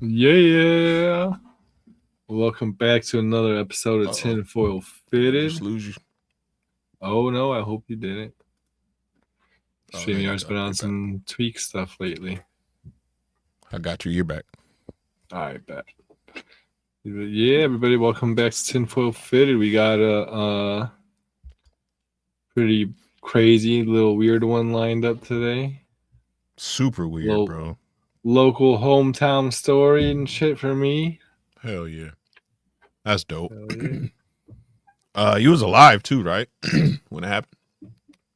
Yeah. Welcome back to another episode of Tinfoil Fitted. Just lose you. Oh no, I hope you didn't. StreamYard's been on some tweak stuff lately. I got your ear back. I bet. Yeah, everybody, welcome back to Tinfoil Fitted. We got a pretty crazy little weird one lined up today. Super weird, bro. Local hometown story and shit for me. Hell yeah. That's dope. Hell yeah. You was alive too, right? When it happened?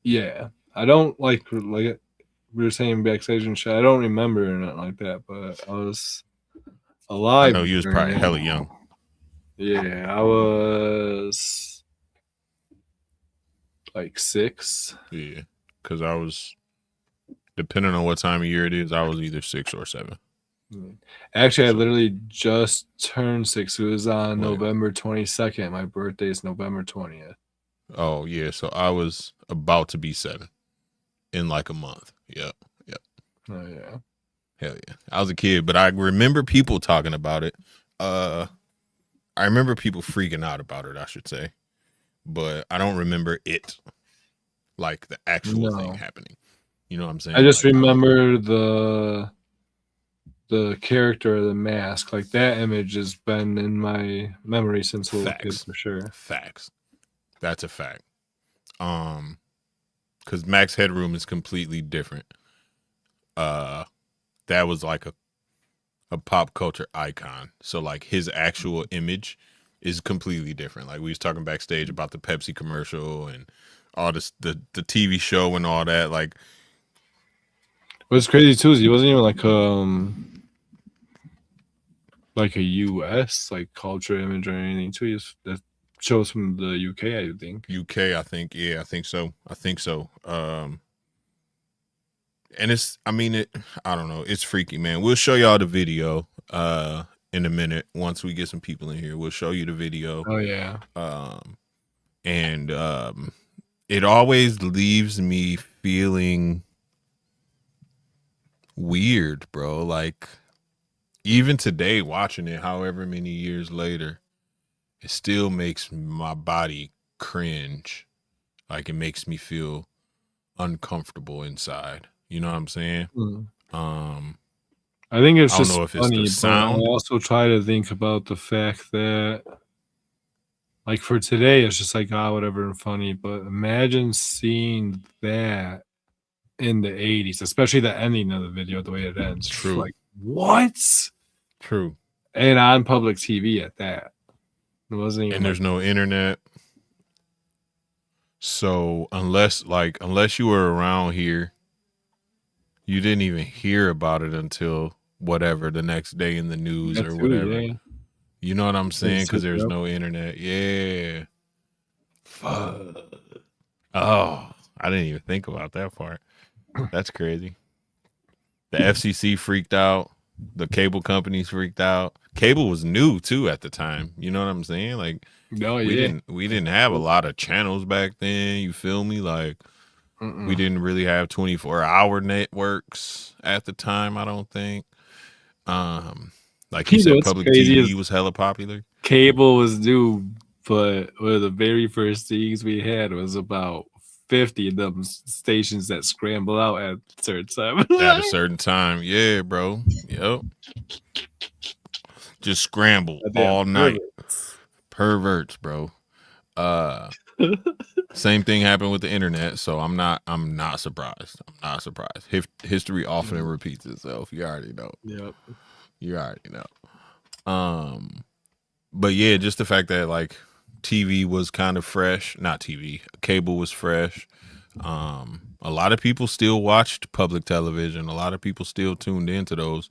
Yeah. I don't like we were saying backstage and shit. I don't remember or nothing like that, but I was alive. I know you was probably hella young. Yeah, I was like 6. Yeah, because I was, depending on what time of year it is, I was either 6 or 7. Actually, I literally just turned 6. It was on November 22nd. My birthday is November 20th. Oh, yeah. So I was about to be 7 in like a month. Yep. Oh, yeah. Hell yeah. I was a kid, but I remember people talking about it. I remember people freaking out about it, I should say. But I don't remember it, like the actual thing happening. You know what I'm saying? I just remember the character of the mask. Like, that image has been in my memory since a little kid, for sure. Facts. That's a fact. Because Max Headroom is completely different. That was like a pop culture icon. So like his actual image is completely different. Like we was talking backstage about the Pepsi commercial and all this, the TV show and all that. Like, what's crazy too is he wasn't even like a US like culture image or anything too. He's that shows from the UK, I think. UK, I think. Yeah, I think so. And it's, I mean, I don't know. It's freaky, man. We'll show y'all the video in a minute. Once we get some people in here, we'll show you the video. Oh, yeah. And it always leaves me feeling weird, bro. Like, even today, watching it, however many years later, it still makes my body cringe. Like, it makes me feel uncomfortable inside. You know what I'm saying? I think it's just know if funny, it's the sound. but I also try to think about the fact that, like, for today, it's just like, whatever, and funny. But imagine seeing that in the 80s, especially the ending of the video, the way it ends. True. Like, what? True. And on public TV at that. It wasn't even. And there's no internet. So unless you were around here, you didn't even hear about it until whatever the next day in the news or whatever. Yeah. You know what I'm saying? Because there's no internet. Yeah. Fuck. Oh, I didn't even think about that part. That's crazy. The FCC freaked out. The cable companies freaked out. Cable was new too at the time. You know what I'm saying? Like, we didn't have a lot of channels back then. You feel me? Like, we didn't really have 24-hour networks at the time, I don't think. Like you said, public TV was hella popular. Cable was new, but one of the very first things we had was about 50 of them stations that scramble out at a certain time. At a certain time. Yeah, bro. Yep. Just scramble all night. Perverts, bro. Same thing happened with the internet, so I'm not surprised. I'm not surprised. History often repeats itself. You already know. Yep. You already know. But yeah, just the fact that like TV was kind of fresh. Not TV. Cable was fresh. A lot of people still watched public television. A lot of people still tuned into those,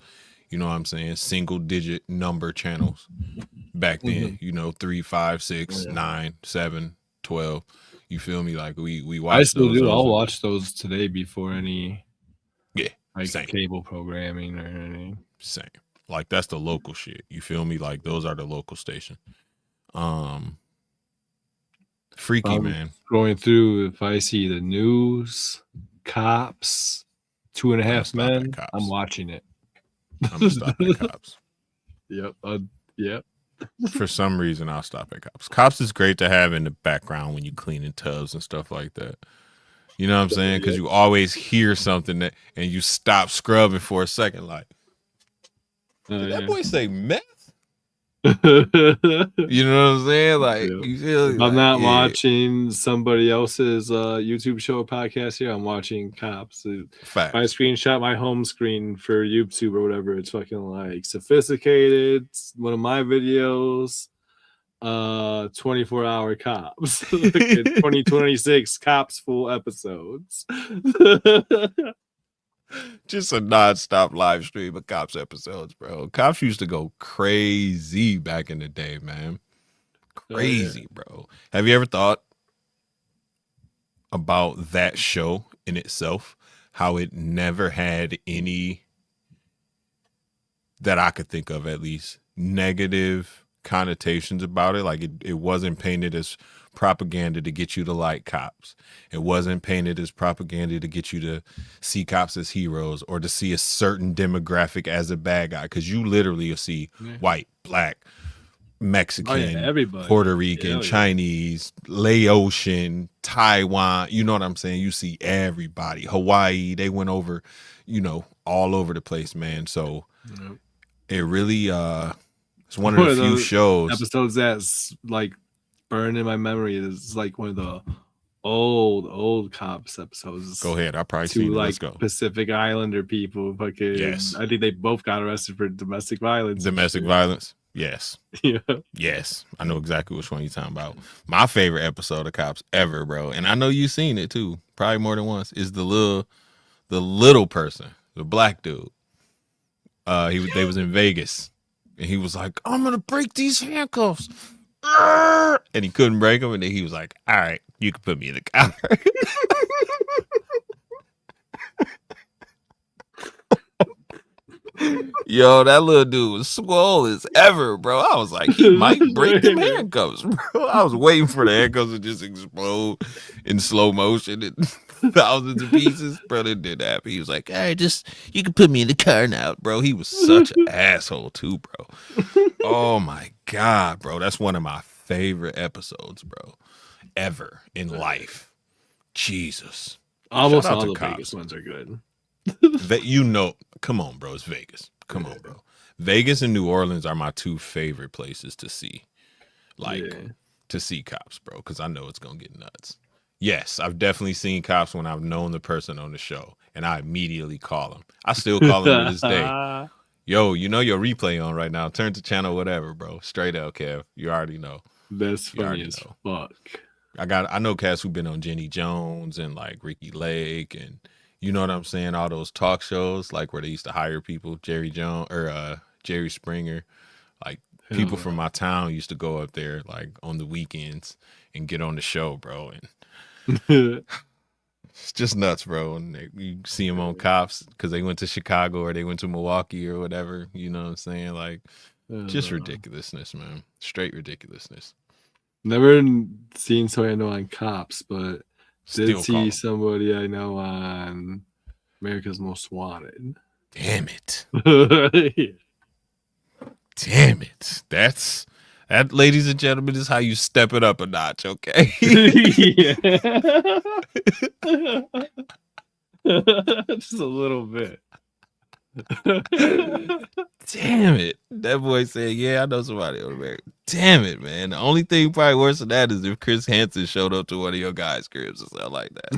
you know what I'm saying, single digit number channels back then. You know, 3, 5, 6, 9, 7, 12. You feel me? Like we watched. I still do. I'll watch those today before any same. Cable programming or anything. Same. Like, that's the local shit. You feel me? Like, those are the local station. Freaky, man. Going through, if I see the news, Cops, 2.5 Men, I'm watching it. I'm gonna stop at Cops. Yep. Yep. For some reason, I'll stop at Cops. Cops is great to have in the background when you cleaning tubs and stuff like that. You know what I'm saying? Because you always hear something that, and you stop scrubbing for a second, like, did that boy say meth? You know what I'm saying? Like, you feel if I'm not watching somebody else's YouTube show or podcast here, I'm watching Cops. Facts. I screenshot my home screen for YouTube or whatever. It's fucking like sophisticated. It's one of my videos. 24-hour Cops. 2026 Cops full episodes. Just a non-stop live stream of Cops episodes, bro. Cops used to go crazy back in the day, man. Crazy, bro. Have you ever thought about that show in itself? How it never had any, that I could think of at least, negative connotations about it. Like it wasn't painted as propaganda to get you to like cops. It wasn't painted as propaganda to get you to see cops as heroes or to see a certain demographic as a bad guy, because you literally see white, black, Mexican, everybody, Puerto Rican, Chinese, Laotian, Taiwan, you know what I'm saying? You see everybody. Hawaii, they went over, you know, all over the place, man. So it really it's one of the few shows episodes that's like burned in my memory. Is like one of the old Cops episodes. Go ahead. I probably seen like Let's go. Pacific Islander people. Fucking, yes. I think they both got arrested for domestic violence. Domestic violence. Yes. Yeah. Yes. I know exactly which one you're talking about. My favorite episode of Cops ever, bro. And I know you've seen it too, probably more than once, is the little person, the black dude. They was in Vegas and he was like, I'm gonna break these handcuffs. And he couldn't break them, and then he was like, all right, you can put me in the car. Yo, that little dude was swole as ever, bro. I was like, he might break the handcuffs, bro. I was waiting for the handcuffs to just explode in slow motion and thousands of pieces. Bro, it did happen. He was like, all right, just, you can put me in the car now, bro. He was such an asshole too, bro. Oh my God, bro. That's one of my favorite episodes, bro, ever in life. Jesus. Almost all the Vegas ones are good. That, you know, come on, bro. It's Vegas. Come on, bro. Vegas and New Orleans are my two favorite places to see, to see Cops, bro, because I know it's gonna get nuts. Yes, I've definitely seen Cops when I've known the person on the show, and I immediately call him. I still call him to this day. Yo, you know your replay on right now. Turn to channel whatever, bro. Straight up, Kev. You already know. That's funny as fuck. I know cats who've been on Jenny Jones and like Ricky Lake and. You know what I'm saying? All those talk shows, like where they used to hire people, Jerry Jones or Jerry Springer, like people from my town used to go up there like on the weekends and get on the show, bro. And it's just nuts, bro. And you see them on Cops because they went to Chicago or they went to Milwaukee or whatever. You know what I'm saying? Like just ridiculousness, man. Straight ridiculousness. Never seen somebody I know on Cops, but Still did see somebody I know on America's Most Wanted. Damn it. Damn it. That, ladies and gentlemen, is how you step it up a notch, okay? Just a little bit. Damn it. That boy said, yeah, I know somebody on America. Damn it, man. The only thing probably worse than that is if Chris Hansen showed up to one of your guys' cribs or something like that.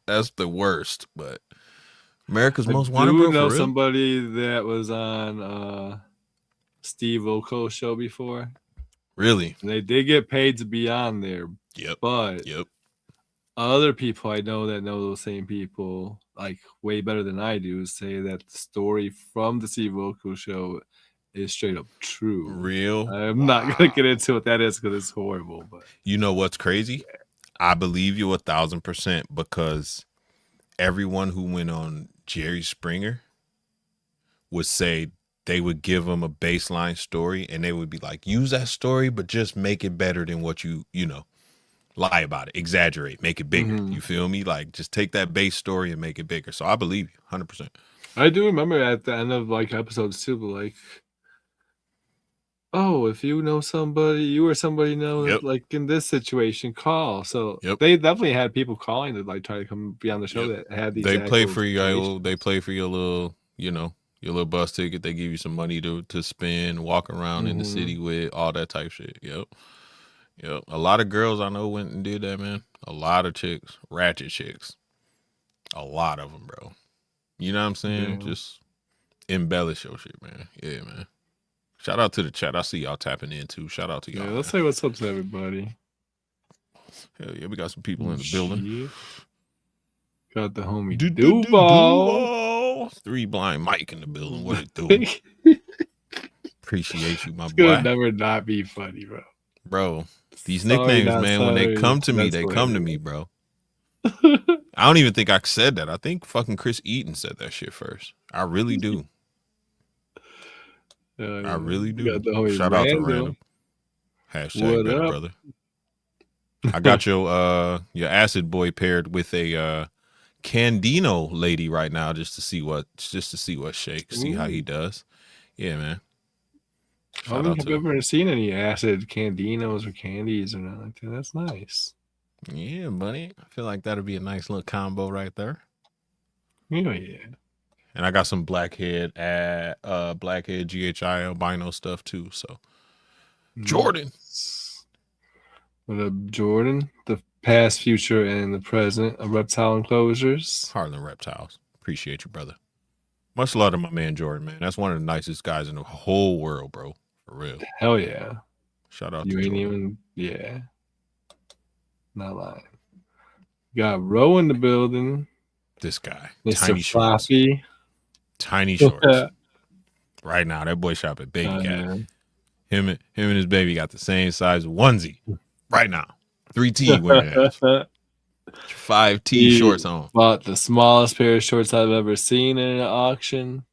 That's the worst. But America's Most Wanted, bro. I know somebody that was on Steve Wilko's show before. Really? And they did get paid to be on there. Yep. But other people I know that know those same people, like way better than I do, say that the story from the Steve Wilko show is straight up true. Real? I'm not gonna get into what that is because it's horrible. But you know what's crazy? I believe you 1,000% because everyone who went on Jerry Springer would say they would give them a baseline story and they would be like, use that story, but just make it better than what you know. Lie about it, exaggerate, make it bigger. You feel me? Like just take that base story and make it bigger. So I believe you 100%. I do remember at the end of like episodes too, but like, oh, if you know somebody, you or somebody know Yep. like in this situation, call. So Yep. they definitely had people calling to like try to come be on the show that had these. They play for situations. they play for your little, your little bus ticket. They give you some money to spend, walk around in the city with, all that type shit. Yep. Yep. A lot of girls I know went and did that, man. A lot of chicks, ratchet chicks. A lot of them, bro. You know what I'm saying? Yeah. Just embellish your shit, man. Yeah, man. Shout out to the chat. I see y'all tapping in too. Shout out to y'all. Yeah, let's say what's up to everybody. Hell yeah, we got some people in the building. Got the homie Duval. 3 Blind Mike in the building. What it do? Appreciate you, my boy. It's gonna never not be funny, bro. Bro, these nicknames, man, when they come to me, they come to me, bro. I don't even think I said that. I think fucking Chris Eaton said that shit first. I really do. I really do. Shout out to Random. Hashtag better brother. I got your acid boy paired with a Candino lady right now just to see what shakes, see how he does. Yeah, man. I don't think I've ever seen any acid Candinos or candies or nothing like that. That's nice. Yeah, buddy. I feel like that'd be a nice little combo right there. Oh yeah. And I got some blackhead GHI albino stuff too. So Jordan. What up, Jordan? The past, future, and the present of reptile enclosures. Harlan Reptiles. Appreciate you, brother. Much love to my man Jordan, man. That's one of the nicest guys in the whole world, bro. For real. Hell yeah. Shout out you to ain't Jordan. Yeah. Not lying. Got Roe in the building. This guy. Mr. Tiny Floppy. Shorts. Tiny shorts. Right now, that boy shop at Baby Cat. Man. Him and his baby got the same size onesie. Right now. 3T wearing that. 5T shorts on. Bought the smallest pair of shorts I've ever seen in an auction.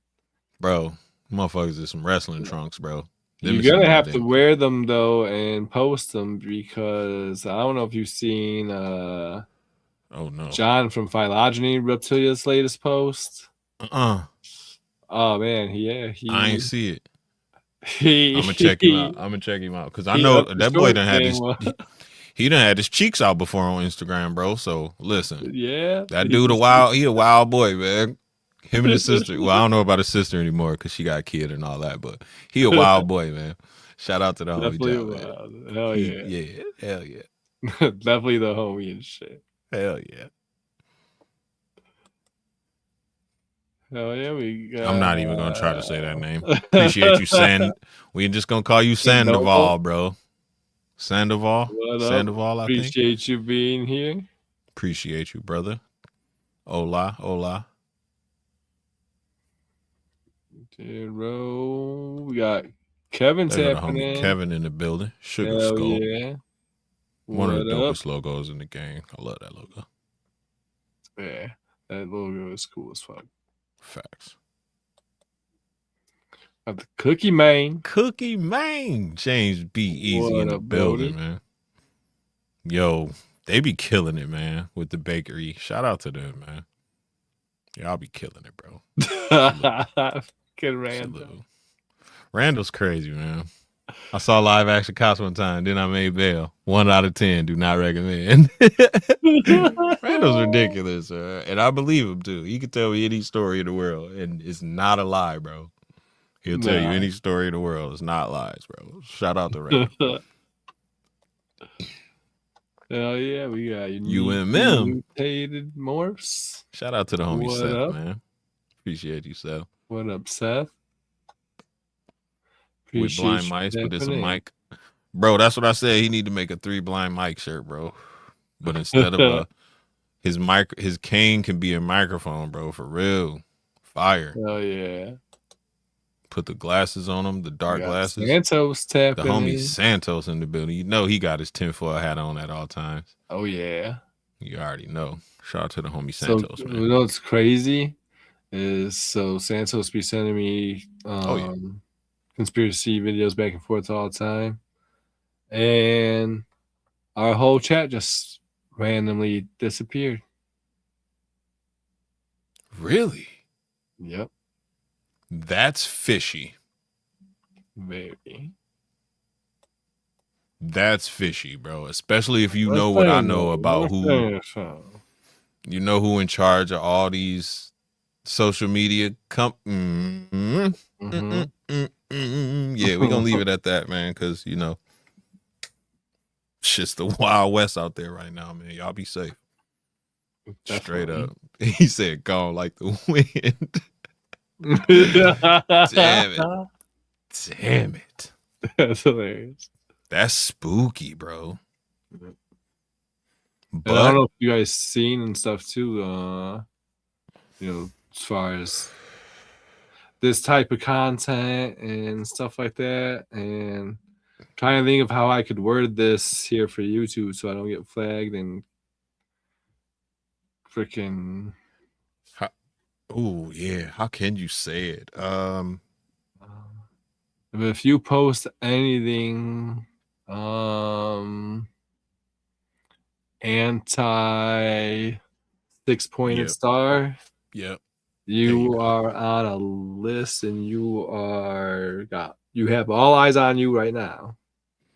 Bro, motherfuckers is some wrestling trunks, bro. You're going to have to wear them, though, and post them because I don't know if you've seen oh, no. John from Phylogeny Reptilia's latest post. Oh, man. Yeah. I ain't see it. I'm going to check him out. Because I know that boy done had his... He done had his cheeks out before on Instagram, bro. So listen, yeah, that dude he a wild boy, man. Him and his sister. Well, I don't know about his sister anymore because she got a kid and all that, but he a wild boy, man. Shout out to the homie John, man. Hell yeah, yeah, hell yeah. Definitely the homie and shit. Hell yeah. Hell yeah, we got, I'm not even gonna try to say that name. Appreciate you, Sand. We just gonna call you Sandoval, bro. Sandoval, I think. Appreciate you being here. Appreciate you, brother. Hola. Dude, bro. We got Kevin tapping in. Kevin in the building. Sugar Skull. Yeah. One of the dopest logos in the game. I love that logo. Yeah, that logo is cool as fuck. Facts. Got the Cookie Man. James B. Easy in the building, man. Yo, they be killing it, man, with the bakery. Shout out to them, man. Y'all be killing it, bro. Good Randall. Randall's crazy, man. I saw Live Action Cops one time, then I made bail. 1 out of 10, do not recommend. Randall's ridiculous, sir. And I believe him, too. He can tell me any story in the world, and it's not a lie, bro. He'll tell you any story in the world. It's not lies, bro. Shout out to Randall. Hell yeah, we got mutated morphs. Shout out to the homie Seth, man. Appreciate you, Seth. What up, Seth? With blind mice, but it's a mic. Bro, that's what I said. He need to make a 3 Blind Mike shirt, bro. But instead of his cane can be a microphone, bro. For real. Fire. Hell yeah. Put the glasses on him, the dark glasses. Santos tapping the homie Santos in the building. You know he got his tinfoil hat on at all times. Oh yeah. You already know. Shout out to the homie Santos, man. You know what's crazy is Santos be sending me conspiracy videos back and forth all the time. And our whole chat just randomly disappeared. Really? Yep. That's fishy. Maybe. That's fishy, bro. Especially if you know what I know about who in charge of all these social media Yeah, we gonna leave it at that, man, because it's just the Wild West out there right now, man. Y'all be safe. Definitely. Straight up. He said gone like the wind. Damn it. That's hilarious. That's spooky, bro. But I don't know if you guys seen and stuff too, as far as this type of content and stuff like that, and trying to think of how I could word this here for YouTube so I don't get flagged and freaking. Oh yeah, how can you say it? If you post anything, anti 6-pointed star. Yep. You are on a list, and you have all eyes on you right now.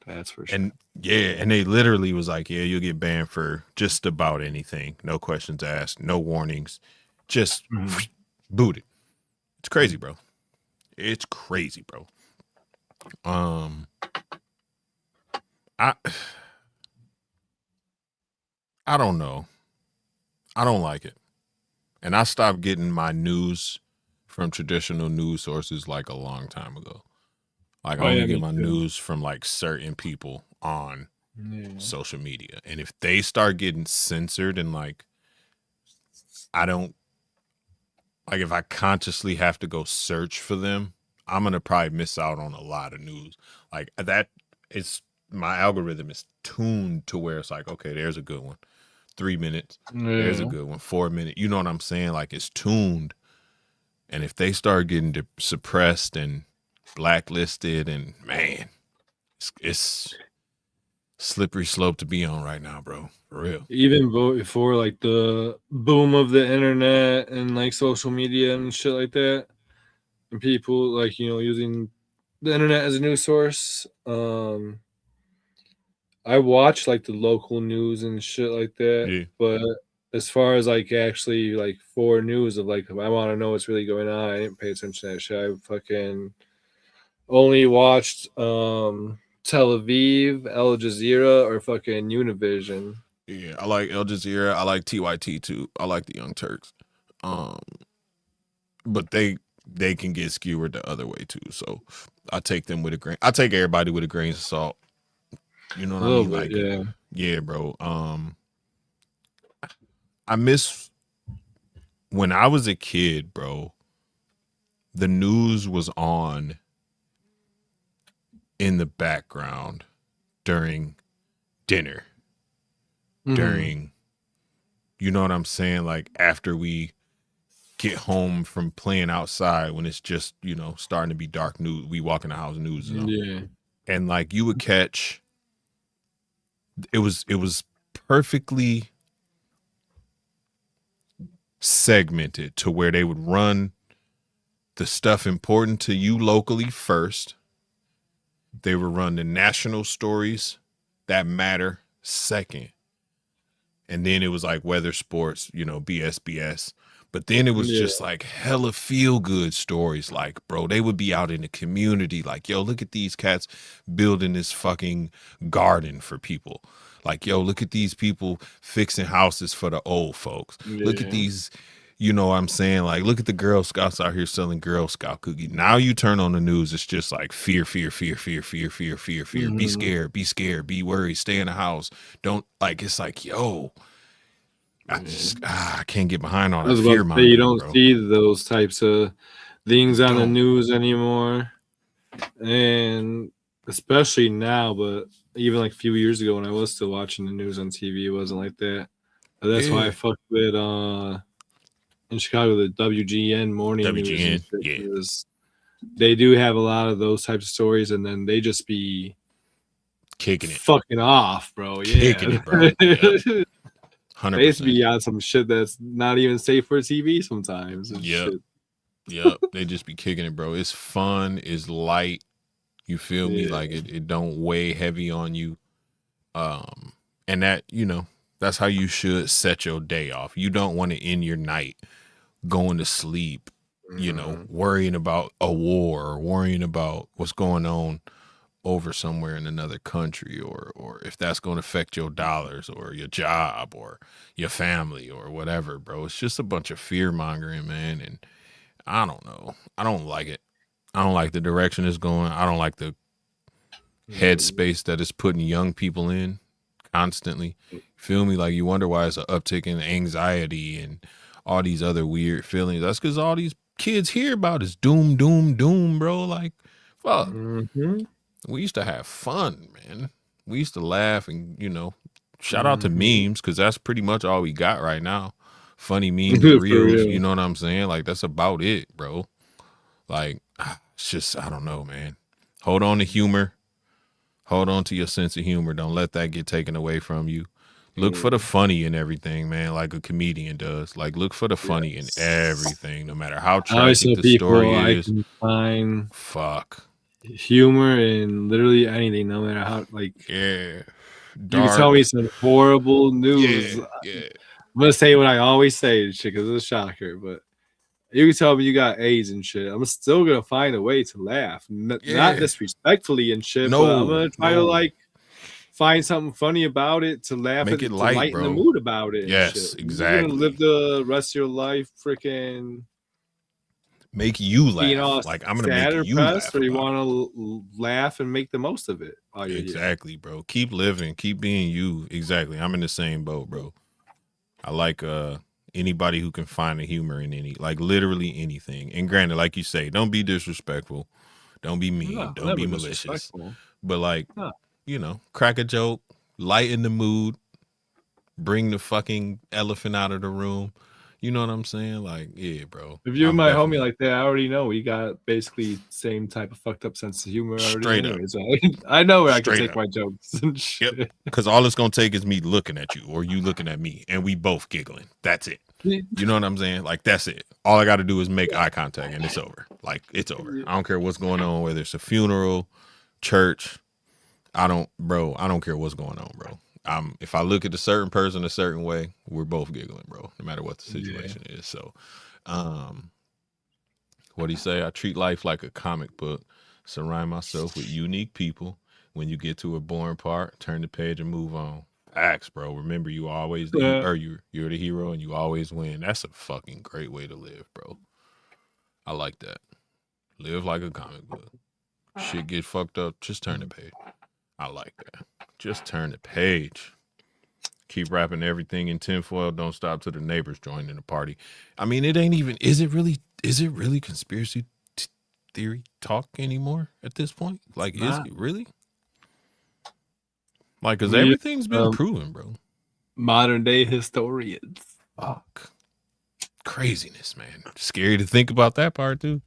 That's for sure. And they literally was like, you'll get banned for just about anything. No questions asked, no warnings, just booted. It's crazy, bro. It's crazy, bro. I don't know. I don't like it. And I stopped getting my news from traditional news sources like a long time ago. Like I only get my news from like certain people on social media. And if they start getting censored and like I don't like if I consciously have to go search for them, I'm gonna probably miss out on a lot of news. Like that it's my algorithm is tuned to where it's like, okay, there's a good one. 3 minutes. There's a good one. 4 minutes. You know what I'm saying? Like it's tuned. And if they start getting suppressed and blacklisted, and man, it's slippery slope to be on right now, bro. For real. Even before like the boom of the internet and like social media and shit like that, and people like using the internet as a news source. I watch like the local news and shit like that, but as far as like actually like for news of like I want to know what's really going on, I didn't pay attention to that shit. I fucking only watched Tel Aviv, Al Jazeera, or fucking Univision. Yeah, I like Al Jazeera. I like TYT too. I like the Young Turks. But they can get skewered the other way too. So I take them with a grain. I take everybody with a grain of salt. You know what I mean? Like, yeah, bro. I miss when I was a kid, bro. The news was on in the background during dinner, during, you know what I'm saying? Like after we get home from playing outside, when it's just, starting to be dark, news, we walk in the house, news is on. Yeah. And like you would catch, it was perfectly segmented to where they would run the stuff important to you locally first. They would run the national stories that matter second. And then it was like weather, sports, BSBS. But then it was just like hella feel good stories. Like, bro, they would be out in the community. Like, yo, look at these cats building this fucking garden for people. Like, yo, look at these people fixing houses for the old folks. Look at these, you know what I'm saying? Like, look at the Girl Scouts out here selling Girl Scout cookies. Now you turn on the news, it's just like fear, fear, fear, fear, fear, fear, fear, fear. Be scared, be worried, stay in the house. Don't, like, it's like, yo, I can't get behind all that fear. You don't see those types of things on the news anymore, and especially now. But even like a few years ago, when I was still watching the news on TV, it wasn't like that. But that's why I fucked with in Chicago the WGN morning news. Because they do have a lot of those types of stories, and then they just be kicking it, fucking off, bro. Kicking it, bro. Yep. 100%. They used to be on some shit that's not even safe for TV sometimes. Yep. Yep, they just be kicking it, bro. It's fun, it's light. You feel me? Like it don't weigh heavy on you. And that, that's how you should set your day off. You don't want to end your night going to sleep, worrying about a war or worrying about what's going on over somewhere in another country, or if that's going to affect your dollars or your job or your family or whatever, bro. It's just a bunch of fear mongering, man. And I don't know. I don't like it. I don't like the direction it's going. I don't like the headspace that it's putting young people in constantly. Feel me? Like, you wonder why it's an uptick in anxiety and all these other weird feelings. That's because all these kids hear about is doom, doom, doom, bro. Like, fuck. We used to have fun, man. We used to laugh and, shout out to memes, because that's pretty much all we got right now. Funny memes and reels, you know what I'm saying? Like, that's about it, bro. Like, it's just, I don't know, man. Hold on to humor. Hold on to your sense of humor. Don't let that get taken away from you. Look for the funny in everything, man, like a comedian does. Like, look for the funny in everything, no matter how tragic the story is. I can find fuck humor in literally anything, no matter how, like, dark. You can tell me some horrible news. Yeah. I'm gonna say what I always say, shit, because it's a shocker, but you can tell me you got AIDS and shit. I'm still gonna find a way to laugh, not disrespectfully and shit. But I'm gonna try to like find something funny about it to laugh Make at, it to light, lighten bro. the mood about it. Yes, and shit. exactly. You're gonna live the rest of your life freaking make you laugh. Being all like, I'm gonna make you laugh. Or you want to laugh and make the most of it. Exactly, bro. Keep living. Keep being you. Exactly. I'm in the same boat, bro. I like anybody who can find the humor in literally anything. And granted, like you say, don't be disrespectful. Don't be mean. Don't be malicious. But crack a joke, lighten the mood, bring the fucking elephant out of the room. You know what I'm saying? Like, yeah, bro. If you're my homie like that, I already know we got basically same type of fucked up sense of humor already. Anyways. I know where I can take my jokes and shit. Yep. Because all it's gonna take is me looking at you or you looking at me, and we both giggling. That's it. You know what I'm saying? Like, that's it. All I got to do is make eye contact, and it's over. Like, it's over. I don't care what's going on, whether it's a funeral, church. I don't care what's going on, bro. If I look at a certain person a certain way, we're both giggling, bro, no matter what the situation is. So, what do you say? I treat life like a comic book, surround myself with unique people. When you get to a boring part, turn the page and move on. Facts, bro. Remember, you always you're the hero and you always win. That's a fucking great way to live, bro. I like that. Live like a comic book. Shit get fucked up, just turn the page. I like that. Just turn the page. Keep wrapping everything in tinfoil. Don't stop till the neighbors join in the party. I mean, it ain't even. Is it really conspiracy theory talk anymore at this point? Like, is it really? Like, because everything's been proven, bro. Modern day historians. Fuck. Craziness, man. Scary to think about that part too.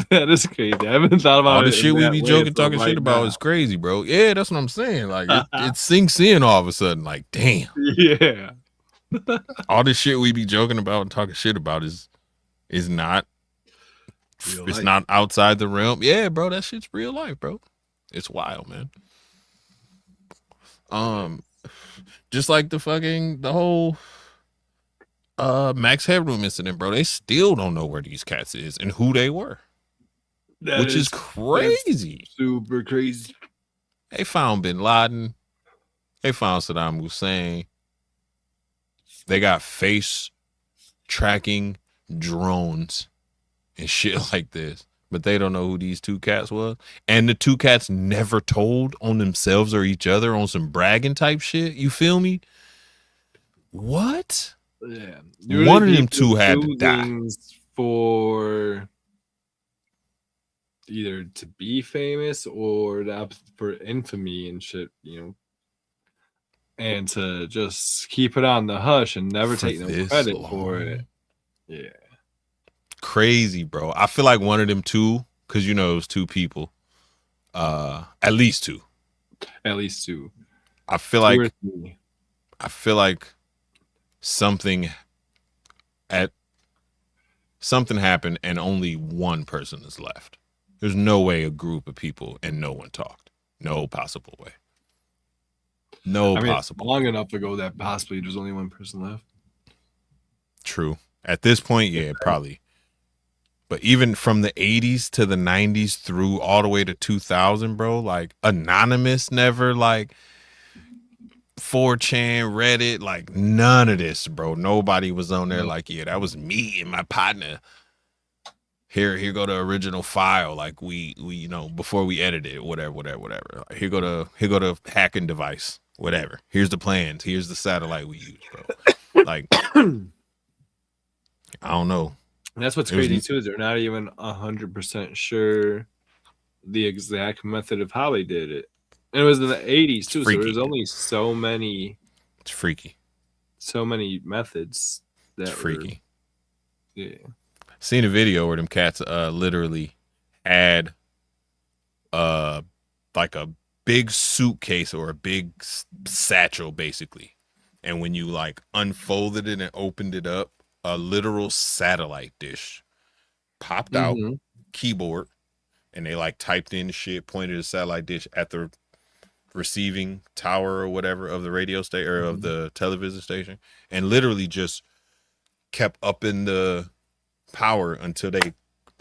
That is crazy. I haven't thought about all the shit we be joking, talking shit about is crazy, bro. Yeah, that's what I'm saying. Like, it sinks in all of a sudden. Like, damn. Yeah. All this shit we be joking about and talking shit about is not. It's not outside the realm. Yeah, bro, that shit's real life, bro. It's wild, man. Just like the whole Max Headroom incident, bro. They still don't know where these cats is and who they were. Which is crazy. Super crazy. They found Bin Laden. They found Saddam Hussein. They got face tracking drones and shit like this. But they don't know who these two cats was. And the two cats never told on themselves or each other on some bragging type shit. You feel me? What? Yeah. One of them two had to die. For either to be famous or for infamy and shit, and to just keep it on the hush and never take no credit for it. Yeah. Crazy, bro. I feel like one of them two, because it was two people. At least two. I feel like something something happened and only one person is left. There's no way a group of people and no one talked. No possible way. No possible long way. enough ago that possibly there's only one person left. True. At this point, yeah, probably. But even from the 80s to the 90s through all the way to 2000, bro, like anonymous never, like 4chan, Reddit, like none of this, bro. Nobody was on there like, yeah, that was me and my partner. Here go the original file, like we you know, before we edit it, whatever. Like, here go the hacking device, whatever. Here's the plans. Here's the satellite we use, bro. Like, I don't know. And that's what's crazy too, is they're not even 100% sure the exact method of how they did it. And it was in the 80s too, so there's only so many. It's freaky. So many methods. It's freaky. Yeah. Seen a video where them cats literally had like a big suitcase or a big satchel basically, and when you like unfolded it and opened it up, a literal satellite dish popped out, keyboard, and they like typed in shit, pointed a satellite dish at the receiving tower or whatever of the radio station or of the television station, and literally just kept up in the power until they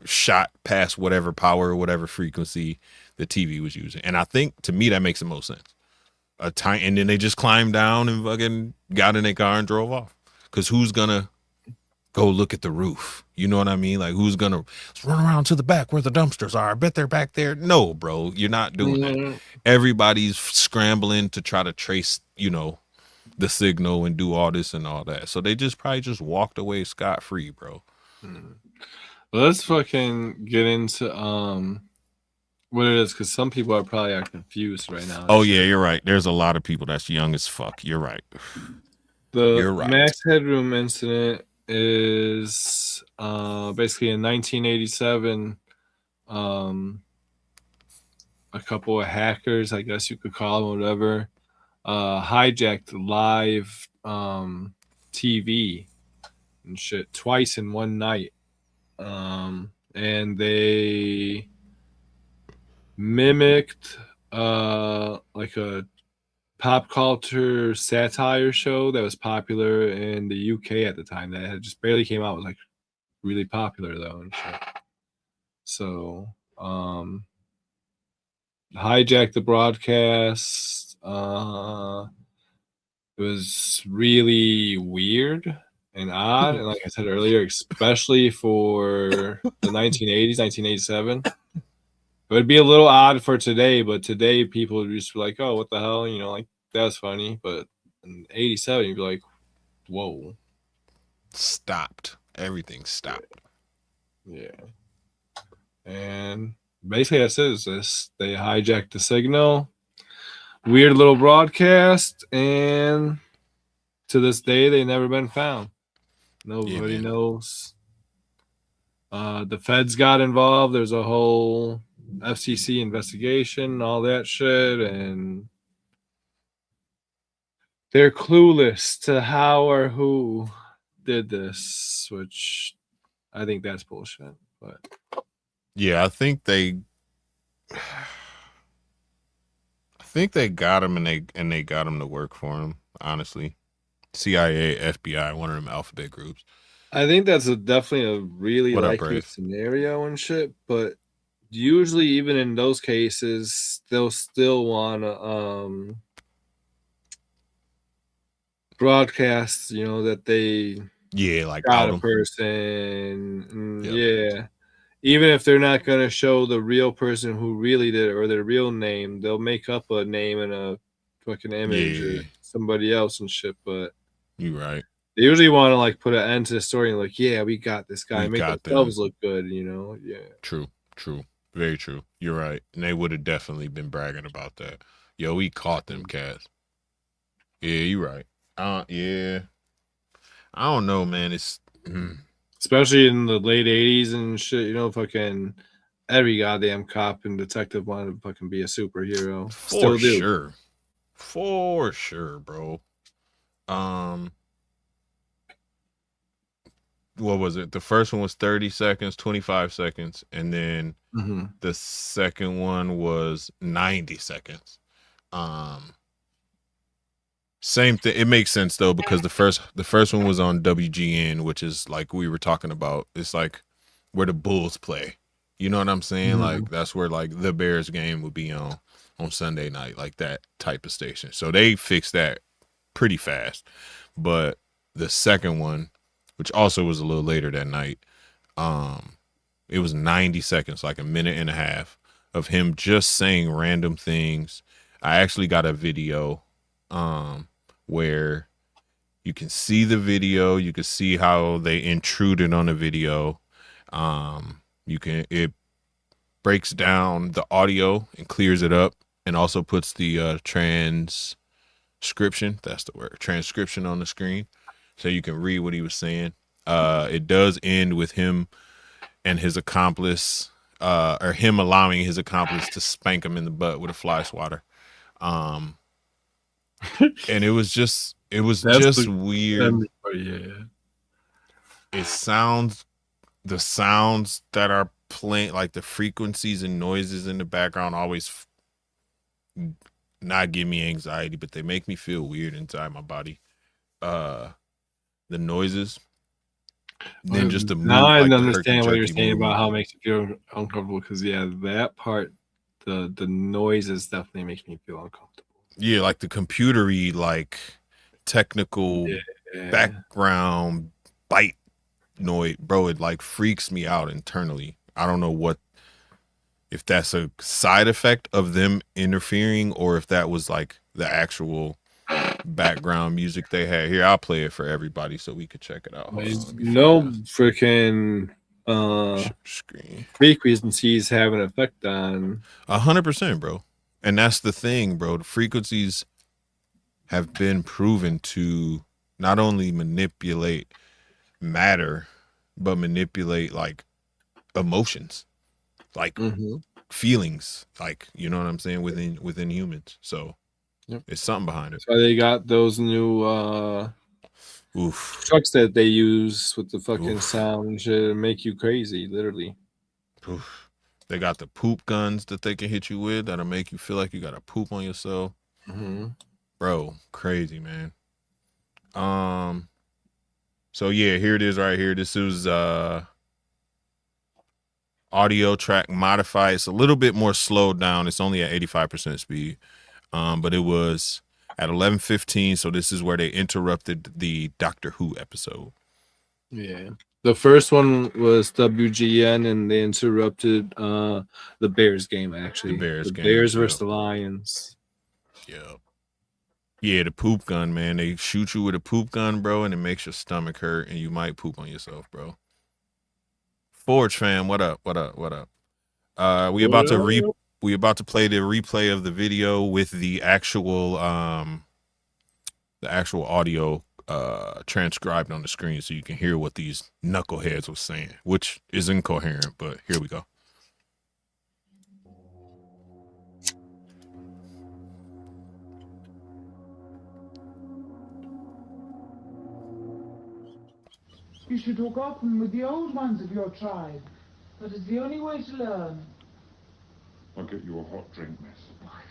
shot past whatever power or whatever frequency the TV was using. And I think, to me, that makes the most sense. And then they just climbed down and fucking got in their car and drove off. Because who's gonna go look at the roof? You know what I mean? Like, who's gonna run around to the back where the dumpsters are? I bet they're back there. No, bro, you're not doing that. Everybody's scrambling to try to trace, you know, the signal and do all this and all that. So they just probably just walked away scot-free, bro. Well, let's fucking get into what it is, because some people are probably confused right now. Oh yeah, you're right. There's a lot of people that's young as fuck. You're right. You're right. Max Headroom Incident is basically in 1987. A couple of hackers, I guess you could call them, whatever, hijacked live TV and shit twice in one night. And they mimicked like a pop culture satire show that was popular in the UK at the time that had just barely came out. It was like really popular though and shit. So hijacked the broadcast. It was really weird and odd, and like I said earlier, especially for the 1980s, 1987. It would be a little odd for today, but today people would just be like, oh, what the hell? You know, like, that's funny. But in 87, you'd be like, whoa. Stopped. Everything stopped. Yeah. And basically that's it. Is this. They hijacked the signal. Weird little broadcast, and to this day, they've never been found. Nobody knows. The feds got involved. There's a whole FCC investigation, all that shit, and they're clueless to how or who did this, which I think that's bullshit. But yeah, I think they got him, and they got him to work for him. Honestly, CIA, FBI, one of them alphabet groups. I think that's definitely a really likely scenario and shit. But usually, even in those cases, they'll still want to broadcast, you know, that they like got a person. Yeah. Even if they're not going to show the real person who really did it or their real name, they'll make up a name and a fucking image or somebody else and shit. But you're right. They usually want to like put an end to the story and like, yeah, we got this guy. Make themselves look good, you know? Yeah. True. Very true. You're right. And they would have definitely been bragging about that. Yo, we caught them cats. Yeah, you're right. Yeah. I don't know, man. It's especially in the late 80s and shit, you know, fucking every goddamn cop and detective wanted to fucking be a superhero. For sure. For sure, bro. what was it? The first one was 30 seconds, 25 seconds, and then Mm-hmm. the second one was 90 seconds. Same thing. It makes sense though, because the first one was on WGN, which is like we were talking about. It's like where the Bulls play. You know what I'm saying? Mm-hmm. Like that's where like the Bears game would be on Sunday night, like that type of station. So they fixed that pretty fast. But the second one, which also was a little later that night, it was 90 seconds, like a minute and a half of him just saying random things. I actually got a video where you can see the video, you can see how they intruded on the video. It breaks down the audio and clears it up, and also puts the transcription, that's the word, transcription on the screen, so you can read what he was saying. It does end with him and his accomplice, or him allowing his accomplice to spank him in the butt with a fly swatter. And it was just weird. Yeah. The sounds that are playing, like the frequencies and noises in the background, always not give me anxiety, but they make me feel weird inside my body. The noises. Then just the move, now I like understand what you're saying move. about how it makes you feel uncomfortable, because that part, the noises definitely makes me feel uncomfortable. Yeah, like the computery, like technical background bite noise, bro. It like freaks me out internally. I don't know if that's a side effect of them interfering, or if that was like the actual background music they had. Here, I'll play it for everybody so we could check it out. No freaking screen frequencies have an effect on 100%, bro. And that's the thing, bro. The frequencies have been proven to not only manipulate matter, but manipulate like emotions, like feelings, like, you know what I'm saying, within humans. So it's something behind it. So they got those new trucks that they use with the fucking sound to make you crazy, literally. They got the poop guns that they can hit you with that'll make you feel like you got to poop on yourself. Bro, crazy, man. So yeah, here it is right here. This is audio track modified. It's a little bit more slowed down. It's only at 85% speed. But it was at 11:15, so this is where they interrupted the Doctor Who episode. Yeah. The first one was WGN, and they interrupted the Bears game, actually. The Bears versus the Lions. Yeah. Yeah, the poop gun, man. They shoot you with a poop gun, bro, and it makes your stomach hurt, and you might poop on yourself, bro. Forge fam, what up? What up? What up? We about to play the replay of the video with the actual audio transcribed on the screen, so you can hear what these knuckleheads was saying, which is incoherent, but here we go. You should talk often with the old ones of your tribe. That is the only way to learn. I'll get you a hot drink, miss.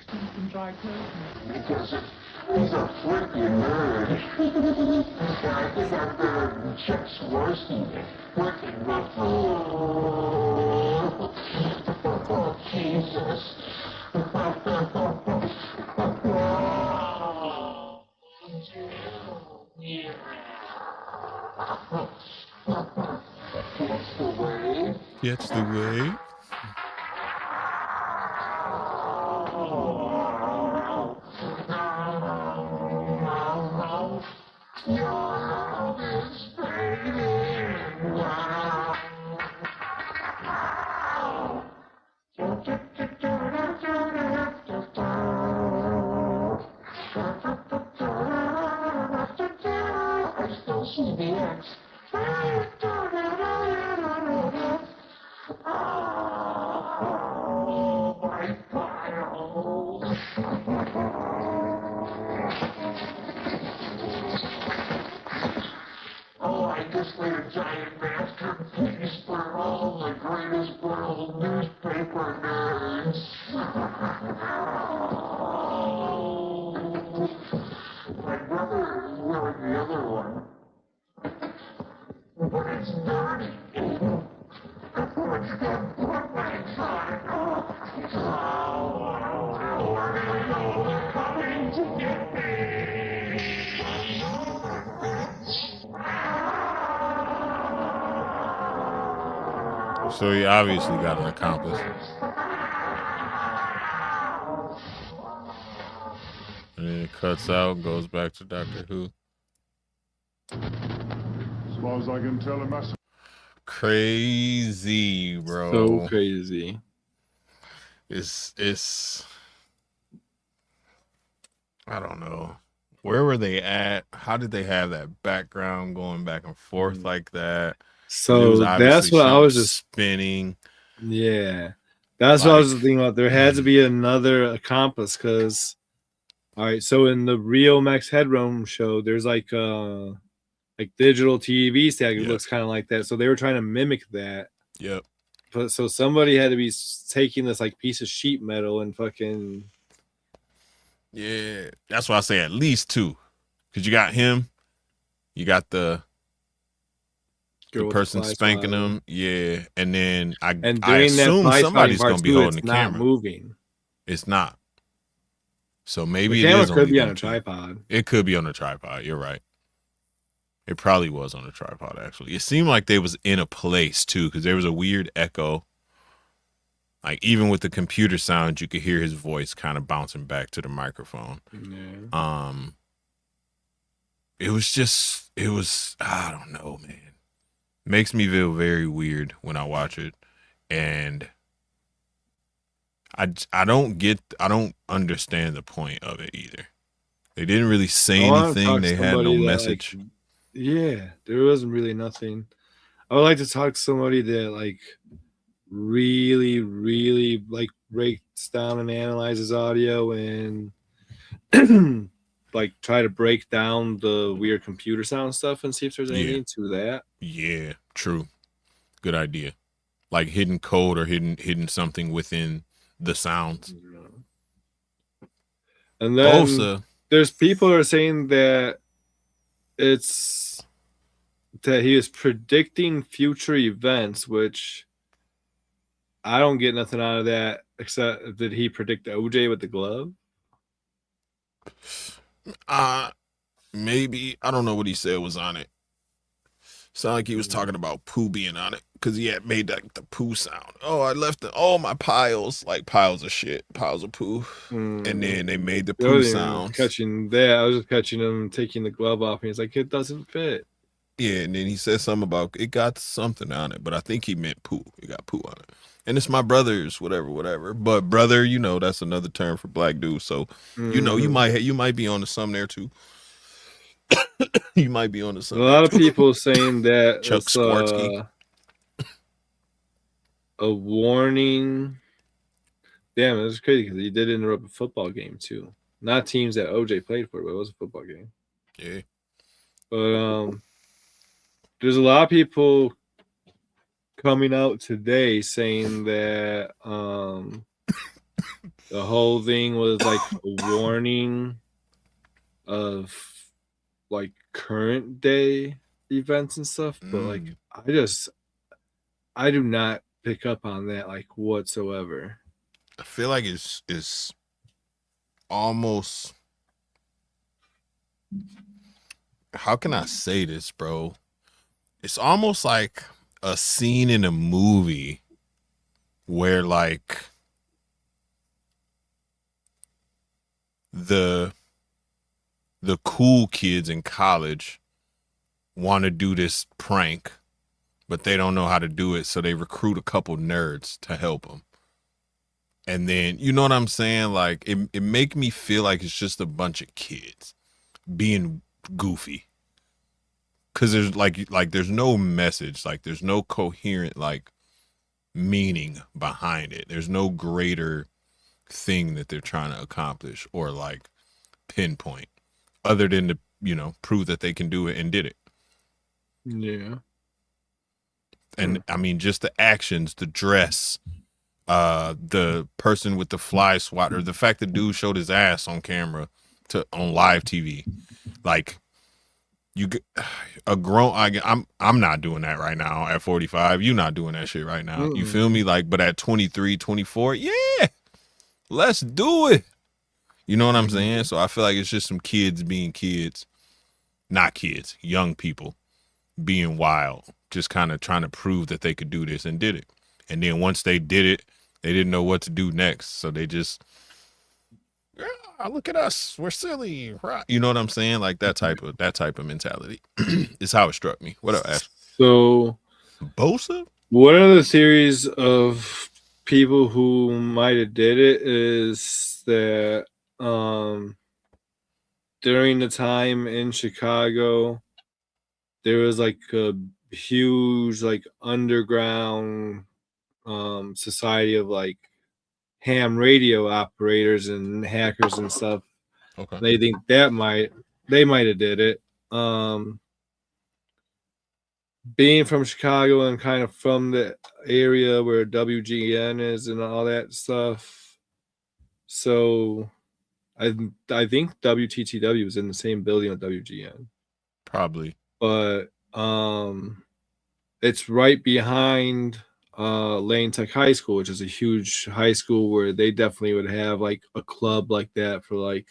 I've been dry clothes. Because he's a freaking nerd. He's got the checks working. Working with oh, Jesus. That's the way. That's the way. just made a giant masterpiece for all the greatest world newspaper nerds. My brother is wearing the other one. But it's dirty. It's got footprints on it. They're coming to get me. So he obviously got an accomplice. And then it cuts out, goes back to Doctor Who. As far as I can tell, a massive. Crazy, bro. So crazy. It's I don't know. Where were they at? How did they have that background going back and forth like that? So that's what I was just spinning. Yeah. That's what I was just thinking about. There had to be another accomplice because all right, so in the real Max Headroom show, there's like digital TV tag. It looks kind of like that. So they were trying to mimic that. Yep. But so somebody had to be taking this like piece of sheet metal and fucking. Yeah, that's why I say at least two, because you got him, you got the person spanking him, yeah, and then I assume somebody's gonna be holding the camera. Moving. It's not. So maybe the camera it is could be on a tripod. It could be on a tripod. You're right. It probably was on a tripod. Actually, it seemed like they was in a place too, because there was a weird echo. Like even with the computer sound, you could hear his voice kind of bouncing back to the microphone. Yeah. It was I don't know, man. Makes me feel very weird when I watch it, and I don't understand the point of it either. They didn't really say anything. They had no message. Like, yeah, there wasn't really nothing. I would like to talk to somebody that like really like breaks down and analyzes audio and like try to break down the weird computer sound stuff and see if there's anything to that. Yeah, true. Good idea. Like hidden code or hidden something within the sounds. And then there's people who are saying that it's that he is predicting future events, which I don't get nothing out of that except did he predict OJ with the glove? Maybe. I don't know what he said was on it. Sound like he was talking about poo being on it because he had made like the poo sound. Oh, I left my piles, like piles of shit, piles of poo. And then they made the poo sound. Catching that, I was just catching him taking the glove off, and he's like, it doesn't fit. Yeah, and then he said something about it got something on it, but I think he meant poo. It got poo on it. And it's my brother's, whatever. But brother, that's another term for black dude. So, you might be on to something there too. You might be on to something. A lot of people saying that Chuck Swarsky. A warning. Damn, it was crazy because he did interrupt a football game too. Not teams that OJ played for, but it was a football game. Yeah. But there's a lot of people coming out today saying that the whole thing was like a warning of like current day events and stuff, but like I do not pick up on that like whatsoever. I feel like it's almost, how can I say this, bro? It's almost like a scene in a movie where like the cool kids in college want to do this prank, but they don't know how to do it, so they recruit a couple nerds to help them. And then, you know what I'm saying? Like it make me feel like it's just a bunch of kids being goofy. Cause there's like there's no message, like there's no coherent like meaning behind it. There's no greater thing that they're trying to accomplish or like pinpoint other than to, prove that they can do it and did it. Yeah. And I mean, just the actions, the dress, the person with the fly swatter, the fact the dude showed his ass on camera on live TV, like you get a grown. I'm not doing that right now at 45. You not doing that shit right now. You feel me? Like, but at 23, 24, yeah, let's do it. You know what I'm saying? So I feel like it's just some kids being kids, not kids, young people being wild, just kind of trying to prove that they could do this, and did it. And then once they did it, they didn't know what to do next. So they just, look at us, we're silly, right? You know what I'm saying? Like that type of mentality is how it struck me. What else? So Bosa? one of the theories of people who might have did it is that during the time in Chicago, there was like a huge like underground society of like ham radio operators and hackers and stuff. Okay. They think they might have did it. Being from Chicago and kind of from the area where WGN is and all that stuff. So I think WTTW is in the same building with WGN. Probably. But it's right behind Lane Tech High School, which is a huge high school where they definitely would have like a club like that for like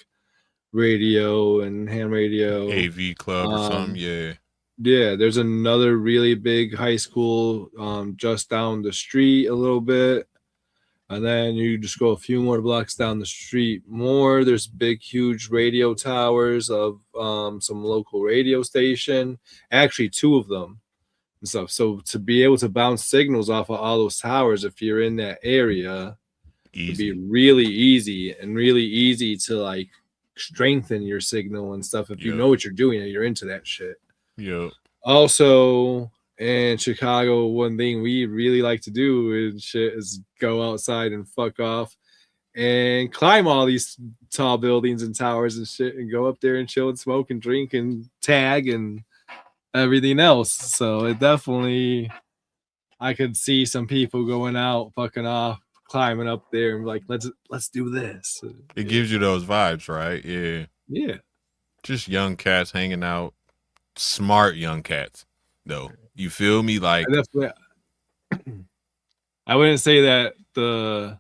radio and ham radio. AV club or something, yeah. Yeah, there's another really big high school just down the street a little bit. And then you just go a few more blocks down the street more. There's big, huge radio towers of some local radio station. Actually, 2 of them and stuff. So to be able to bounce signals off of all those towers, if you're in that area, it'd be really easy to like strengthen your signal and stuff if you know what you're doing and you're into that shit. Yeah. Also, in Chicago, one thing we really like to do is go outside and fuck off and climb all these tall buildings and towers and shit and go up there and chill and smoke and drink and tag and everything else. So it definitely, I could see some people going out, fucking off, climbing up there and like, let's do this. It gives you those vibes, right? Yeah. Yeah. Just young cats hanging out. Smart young cats, though. You feel me? Like I wouldn't say that the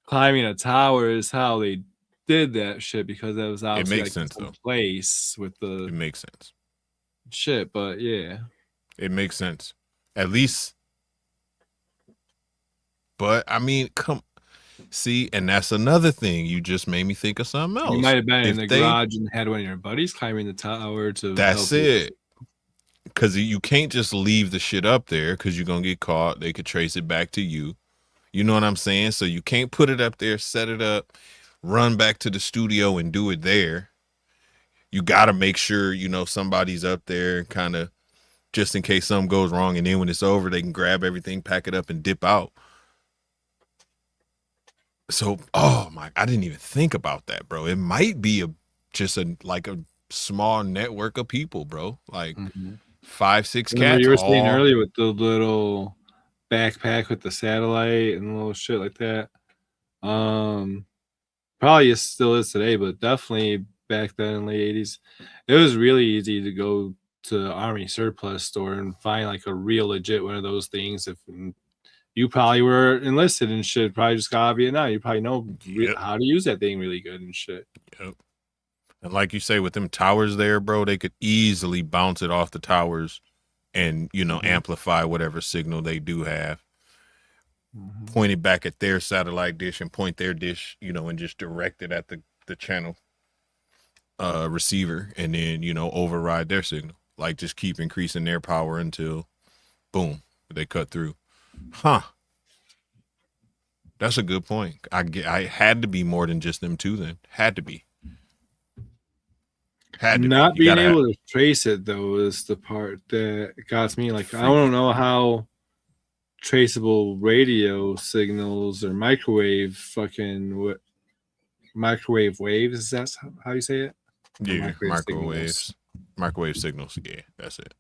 climbing a tower is how they did that shit, because that was obviously it makes sense though. Place with the it makes sense shit, but yeah, it makes sense at least. But I mean, see, and that's another thing. You just made me think of something else. You might have been in the garage and had one of your buddies climbing the tower to. That's it. Because you can't just leave the shit up there because you're gonna get caught. They could trace it back to you. You know what I'm saying? So you can't put it up there, set it up, run back to the studio and do it there. You got to make sure, you know, somebody's up there kind of just in case something goes wrong. And then when it's over, they can grab everything, pack it up and dip out. So, oh my, I didn't even think about that, bro. It might be just a small network of people, bro. Like 5, 6 cats. You were saying earlier with the little backpack with the satellite and little shit like that. Probably still is today, but definitely back then in the late 80s, it was really easy to go to the Army surplus store and find like a real legit one of those things. If you probably were enlisted and shit, probably just got out of Vietnam, you probably know how to use that thing really good and shit. Yep. And like you say, with them towers there, bro, they could easily bounce it off the towers and, you know, amplify whatever signal they do have. Point it back at their satellite dish and point their dish, you know, and just direct it at the channel receiver, and then, you know, override their signal. Like just keep increasing their power until boom, they cut through. Huh. That's a good point. I had to be more than just them 2 then. Had to be. Not being able to trace it though is the part that got me. Like, I don't know how traceable radio signals or microwave microwave waves, is that how you say it? Yeah, microwave signals. Yeah, that's it.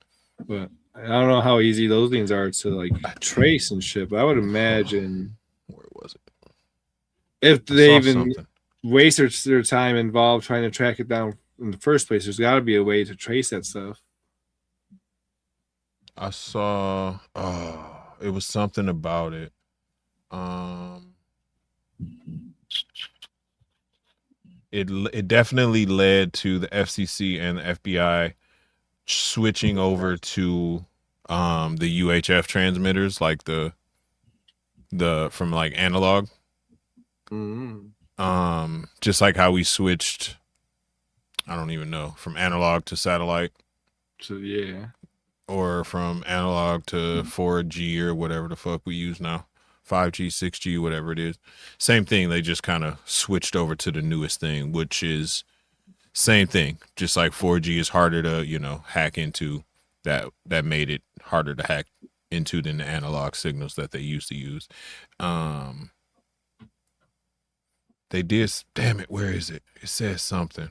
But I don't know how easy those things are to like trace and shit. But I would imagine Where was it? if I they saw even something. waste their time involved trying to track it down in the first place, there's got to be a way to trace that stuff. I saw. Oh, it was something about it. It definitely led to the FCC and the FBI switching over to the UHF transmitters, like the from like analog. Just like how we switched, I don't even know, from analog to satellite. So yeah. Or from analog to 4G or whatever the fuck we use now. 5G, 6G, whatever it is. Same thing. They just kind of switched over to the newest thing, which is same thing. Just like 4G is harder to, you know, hack into, that made it harder to hack into than the analog signals that they used to use. They did, damn it, where is it? It says something.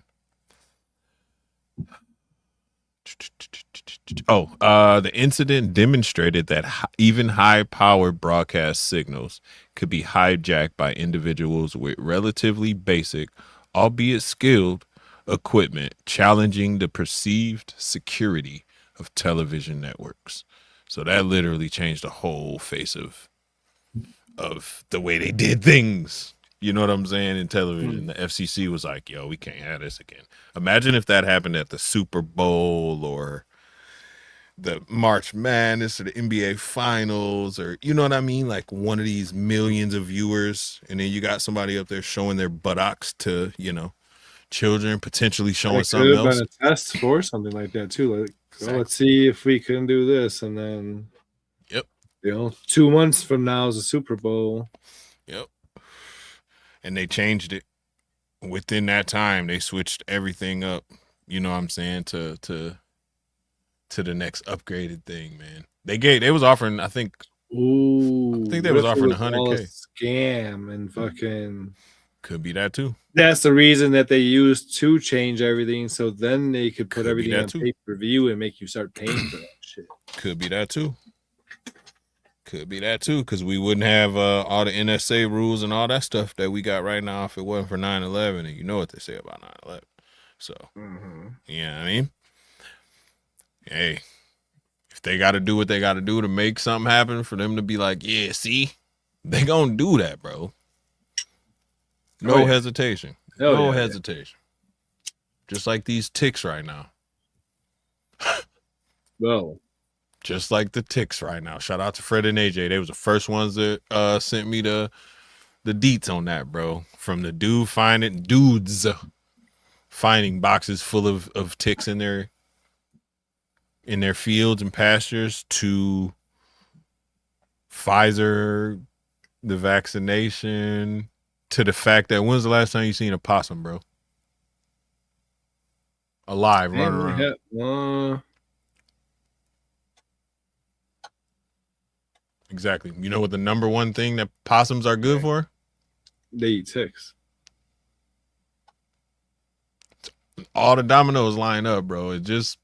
The incident demonstrated that even high-powered broadcast signals could be hijacked by individuals with relatively basic, albeit skilled, equipment, challenging the perceived security of television networks. So that literally changed the whole face of the way they did things. You know what I'm saying? In television, the FCC was like, yo, we can't have this again. Imagine if that happened at the Super Bowl or the March Madness or the NBA Finals, or, you know what I mean? Like one of these millions of viewers, and then you got somebody up there showing their buttocks to, you know, children, potentially showing something else. Been a test for something like that too. Like, exactly. Let's see if we can do this, and then, yep, you know, 2 months from now is the Super Bowl. Yep. And they changed it within that time. They switched everything up. You know what I'm saying? To the next upgraded thing, man. They was offering, I think they was offering $100K. Scam and fucking could be that too. That's the reason that they used to change everything, so then they could put everything on pay-per-view and make you start paying for that shit. Could be that too. Could be that too, because we wouldn't have all the NSA rules and all that stuff that we got right now if it wasn't for 9/11, and you know what they say about 9/11. So, yeah, I mean, hey, if they got to do what they got to do to make something happen for them to be like, yeah, see, they gonna do that, bro. No hesitation. No hesitation. Just like these ticks right now. Well, just like the ticks right now. Shout out to Fred and AJ. They was the first ones that sent me the deets on that, bro. From the dudes finding boxes full of ticks in their fields and pastures, to Pfizer, the vaccination, to the fact that when's the last time you seen a possum, bro? Alive, running around. Exactly. You know what the number one thing that possums are good for? They eat ticks. All the dominoes line up, bro. It just,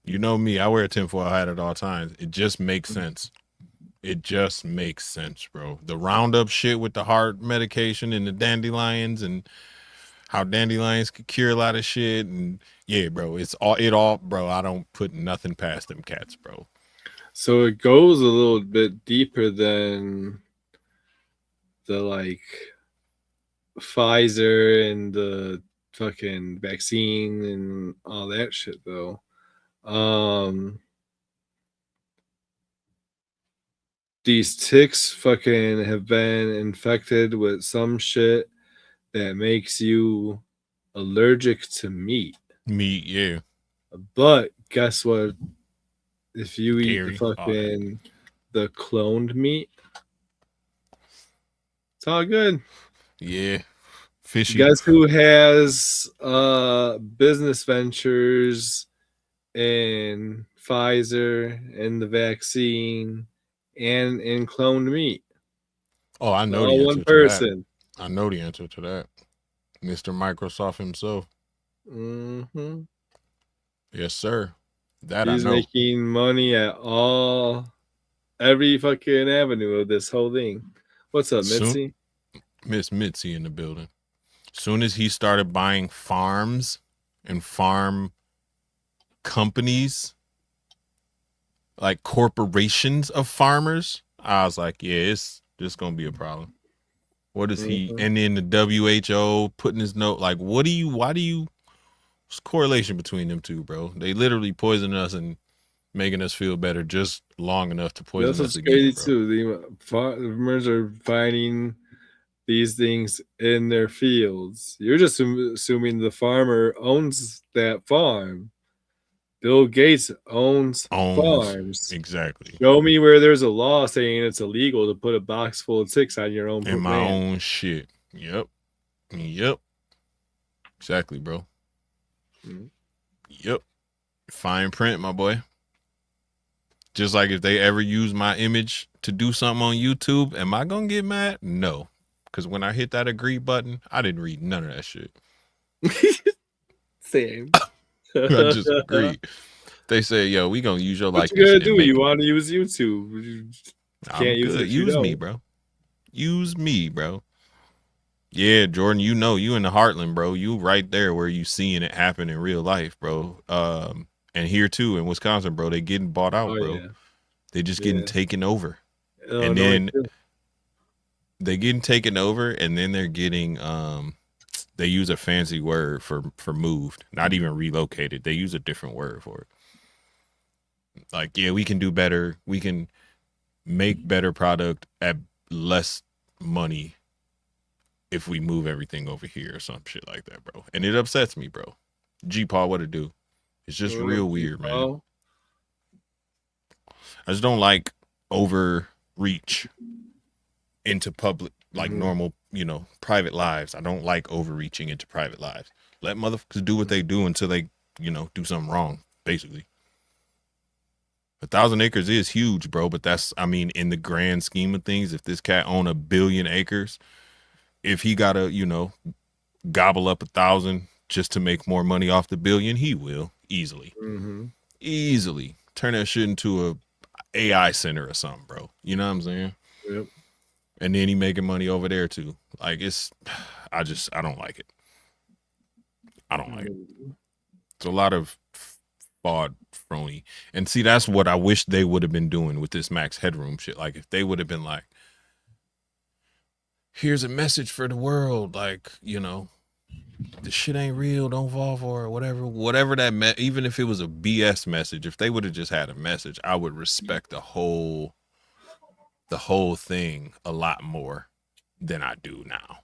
you know me, I wear a tinfoil hat at all times. It just makes sense. It just makes sense, bro. The Roundup shit with the heart medication and the dandelions, and how dandelions could cure a lot of shit. And yeah, bro, it all, bro. I don't put nothing past them cats, bro. So it goes a little bit deeper than the like Pfizer and the fucking vaccine and all that shit, though. These ticks fucking have been infected with some shit that makes you allergic to meat. Meat, yeah. But guess what? If you eat the fucking the cloned meat, it's all good. Yeah. Fishy. Guess who has business ventures in Pfizer and the vaccine and in cloned meat? Oh, I know the answer one person. To that. I know the answer to that. Mr. Microsoft himself. Mm-hmm. Yes, sir. That I He's know. making money at every fucking avenue of this whole thing. What's up, Mitzi? Miss Mitzi in the building. Soon as he started buying farms and farm companies, like corporations of farmers, I was like, yeah, it's just gonna be a problem. What is he? And then the WHO putting his note, like, why do you, what's the correlation between them two, bro? They literally poison us and making us feel better just long enough to poison us again, crazy bro. too. The farmers are finding these things in their fields. You're just assuming the farmer owns that farm. Bill Gates owns farms. Exactly. Show me where there's a law saying it's illegal to put a box full of ticks on your own In my land. own shit. Yep. Exactly, bro. Yep. Fine print, my boy. Just like if they ever use my image to do something on YouTube, am I gonna get mad? No. Because when I hit that agree button, I didn't read none of that shit. Same. I just agreed. They say, yo, we gonna use your likeness. What you gonna do? You want to use YouTube? You can't use it. Use me, bro. Use me, bro. Yeah, Jordan, you know you in the heartland, bro. You right there where you seeing it happen in real life, bro. And here too in Wisconsin, bro, they getting bought out, bro. Yeah. They just getting taken over. And then they getting taken over, and then they're getting they use a fancy word for moved, not even relocated. They use a different word for it. Like, yeah, we can do better. We can make better product at less money if we move everything over here or some shit like that, bro. And it upsets me, bro. G-Paul, what it do? It's just real weird, man. I just don't like overreach into public, like normal, private lives. I don't like overreaching into private lives. Let motherfuckers do what they do until they, do something wrong, basically. 1,000 acres is huge, bro, but that's, in the grand scheme of things, if this cat own 1 billion acres, if he gotta, gobble up 1,000 just to make more money off the billion, he will easily. Easily turn that shit into a AI center or something, bro. You know what I'm saying? Yep. And then he making money over there too. Like, I don't like it. I don't like it. It's a lot of fraud, phony. And see, that's what I wish they would have been doing with this Max Headroom shit. Like, if they would have been like, here's a message for the world, like, this shit ain't real, don't fall for it, whatever that even if it was a BS message, if they would have just had a message, I would respect the whole thing a lot more than I do now.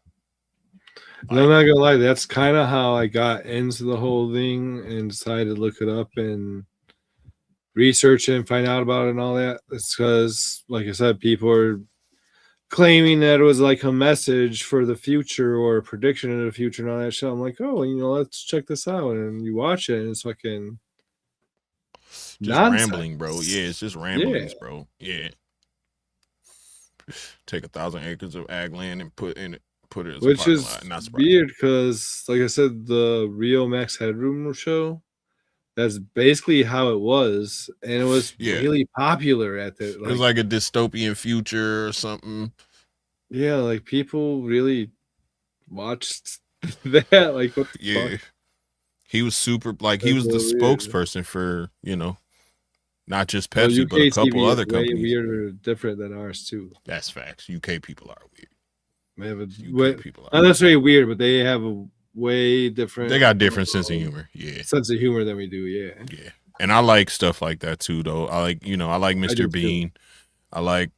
Like, I'm not gonna lie, that's kind of how I got into the whole thing and decided to look it up and research it and find out about it and all that. It's because, like I said, people are claiming that it was like a message for the future or a prediction of the future and all that shit. I'm like, oh, let's check this out. And you watch it and it's fucking just nonsense. Rambling, bro. Yeah, it's just ramblings, bro. Yeah. Take 1,000 acres of ag land and put it as which a is lot. Weird because, like I said, the real Max Headroom show, that's basically how it was, and it was really popular at the. It was like a dystopian future or something. Yeah, like people really watched that. Like, what the fuck? He was super. Like, he was the spokesperson for not just Pepsi, but a couple other companies. Way weirder, different than ours too. That's facts. UK people are weird. They have not necessarily weird, but they have a way different. They got different sense of humor. Yeah, sense of humor than we do. Yeah. And I like stuff like that too, though. I like Mr. Bean. Too. I like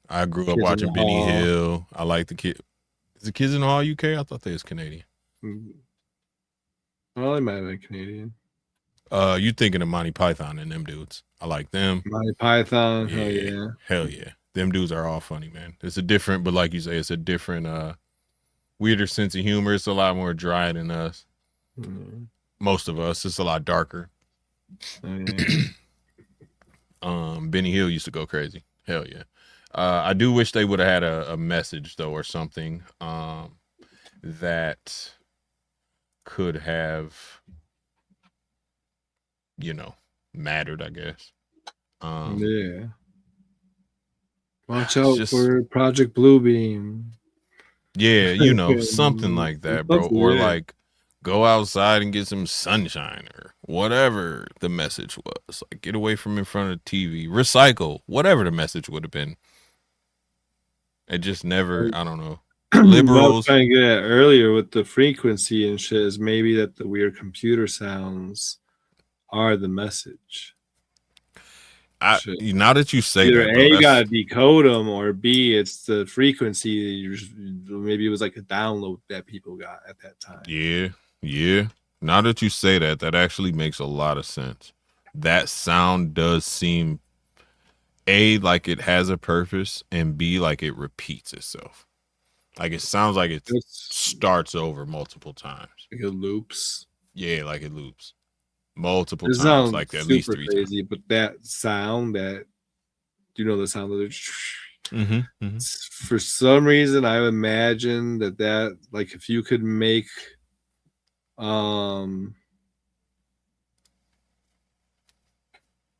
I grew up watching Benny Hill. I like the kid. Is the Kids in the Hall UK? I thought they was Canadian. Well, they might have been Canadian. You thinking of Monty Python and them dudes? I like them. Monty Python. Hell yeah. Them dudes are all funny, man. It's a different, but like you say, it's a different, weirder sense of humor. It's a lot more dry than us. Most of us. It's a lot darker. Benny Hill used to go crazy. Hell yeah. I do wish they would have had a message though, or something that could have, mattered, I guess. Yeah. Watch It's out just, for Project Bluebeam. yeah, something like that, bro. Or Yeah. like go outside and get some sunshine or whatever the message was. Like get away from in front of the TV, recycle, whatever the message would have been. It just never, I don't know. What I was Liberals. trying to get at earlier with the frequency and shit is maybe that the weird computer sounds are the message. Now that you say Either that, bro, A, you gotta decode them, or B, it's the frequency. Maybe it was like a download that people got at that time. Yeah. Now that you say that, that actually makes a lot of sense. That sound does seem A, like it has a purpose, and B, like it repeats itself. Like it sounds like it starts over multiple times. Like it loops. Yeah, like it loops multiple times, like at least 3 crazy, times. but that sound, the sound of the for some reason I imagine that like if you could make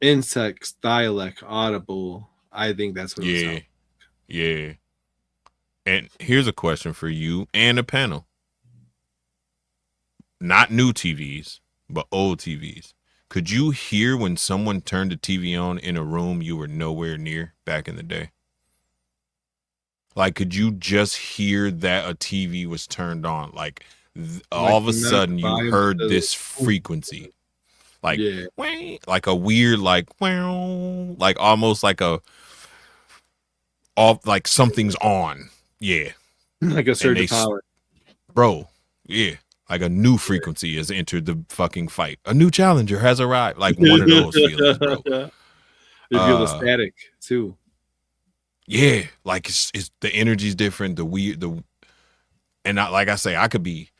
insects dialect audible, I think that's what it sounds like. Yeah. And here's a question for you and a panel. Not new TVs, but old TVs. Could you hear when someone turned the TV on in a room you were nowhere near back in the day? Like, could you just hear that a TV was turned on? Like all of a sudden you heard this frequency. Like, like a weird, like almost like like something's on. Yeah. Like a surge of power. Bro, yeah. Like a new frequency has entered the fucking fight. A new challenger has arrived. Like one of those feelings, bro. You feel the static too. Yeah, like it's the energy's different. And like I say, I could be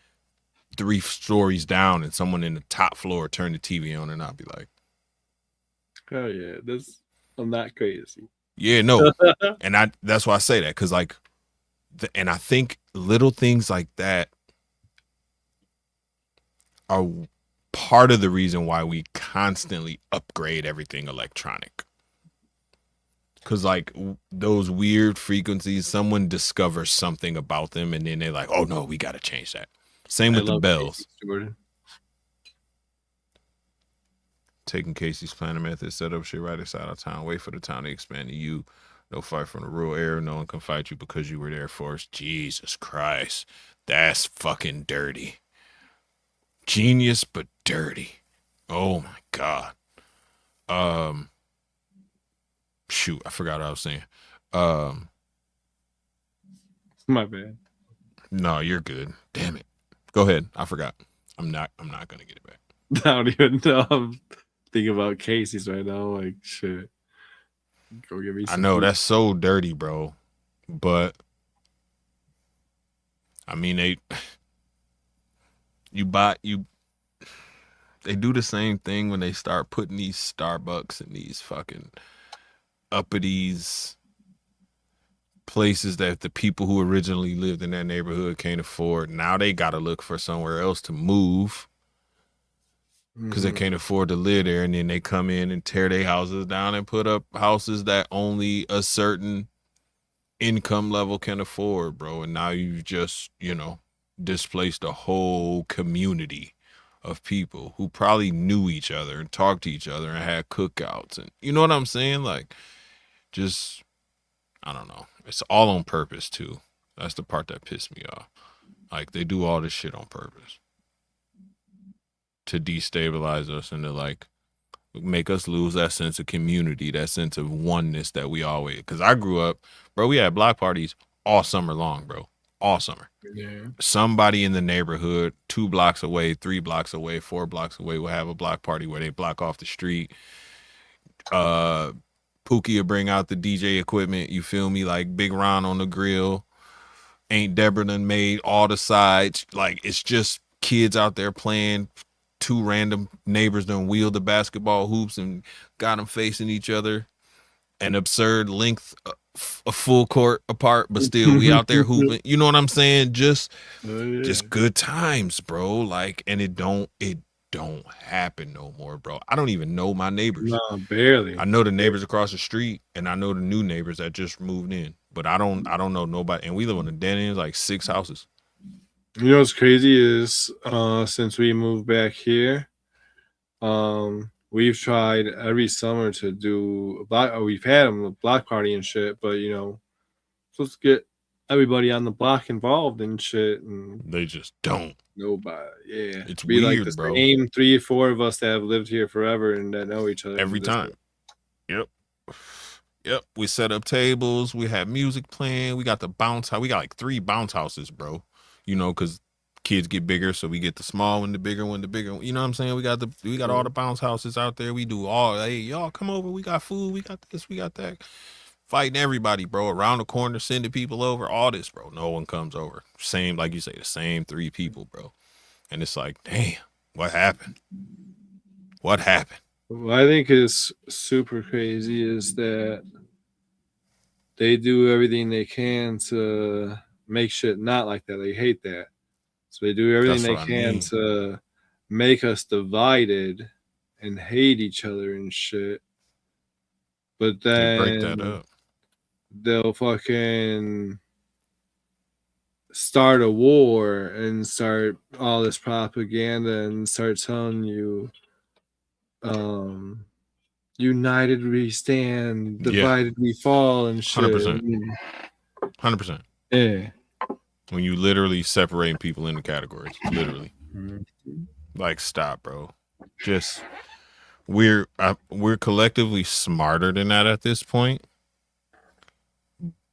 3 stories down and someone in the top floor turn the TV on and I'll be like, oh yeah, I'm not crazy. Yeah, no. And that's why I say that, because like, and I think little things like that are part of the reason why we constantly upgrade everything electronic. Because like those weird frequencies, someone discovers something about them and then they're like, oh no, we got to change that. Same with the bells. Taking Casey's planning method, set up shit right inside of town, wait for the town to expand to you. No fight from the rural area. No one can fight you because you were there first. Jesus Christ. That's fucking dirty. Genius, but dirty. Oh my God. Shoot, I forgot what I was saying. My bad. No, you're good. Damn it. Go ahead. I forgot. I'm not gonna get it back. I don't even know. I'm thinking about Casey's right now. Like shit. Go give me some I know food. that's so dirty, bro. But I mean they do the same thing when they start putting these Starbucks and these fucking uppities places that the people who originally lived in that neighborhood can't afford. Now they gotta look for somewhere else to move because they can't afford to live there, and then they come in and tear their houses down and put up houses that only a certain income level can afford, bro. And now you've just, displaced a whole community of people who probably knew each other and talked to each other and had cookouts, and you know what I'm saying? Like, just, I don't know. It's all on purpose too. That's the part that pissed me off. Like, they do all this shit on purpose to destabilize us and to like make us lose that sense of community, that sense of oneness that we always, because I grew up, bro, we had block parties all summer long, bro. All summer. Yeah. Somebody in the neighborhood 2 blocks away, 3 blocks away, 4 blocks away will have a block party where they block off the street. Pookie will bring out the DJ equipment, you feel me? Like Big Ron on the grill. Aunt Deborah done made all the sides. Like, it's just kids out there playing. 2 random neighbors done wheeled the basketball hoops and got them facing each other. An absurd length, a full court apart, but still we out there hooping. You know what I'm saying? Just good times, bro. Like, and don't happen no more, bro. I don't even know my neighbors. No, barely. I know the neighbors across the street, and I know the new neighbors that just moved in, but I don't know nobody. And we live on a dead end, like 6 houses. You know what's crazy is since we moved back here, we've tried every summer to do a block. We've had a block party and shit, but you know, supposed to get everybody on the block involved and shit, and They just don't. nobody. Yeah, It's be like weird, the bro. same 3 or 4 of us that have lived here forever and that know each other Every time. Yep. We set up tables. We have music playing. We got the bounce house. We got like 3 bounce houses, bro. You know, because kids get bigger, so we get the small one, the bigger one, the bigger one. You know what I'm saying? We got all the bounce houses out there. We do all. Hey, y'all come over. We got food. We got this. We got that. Fighting everybody, bro. Around the corner, sending people over. All this, bro. No one comes over. Same, like you say, the same 3 people, bro. And it's like, damn, what happened? What happened? What I think is super crazy is that they do everything they can to make shit not like that. They hate that. So they do everything they can to make us divided and hate each other and shit. But then they break that up. They'll fucking start a war and start all this propaganda and start telling you united we stand, divided we fall and shit. 100%. 100%. Yeah. When you literally separating people into categories, literally. Like, stop, bro. Just we're collectively smarter than that at this point.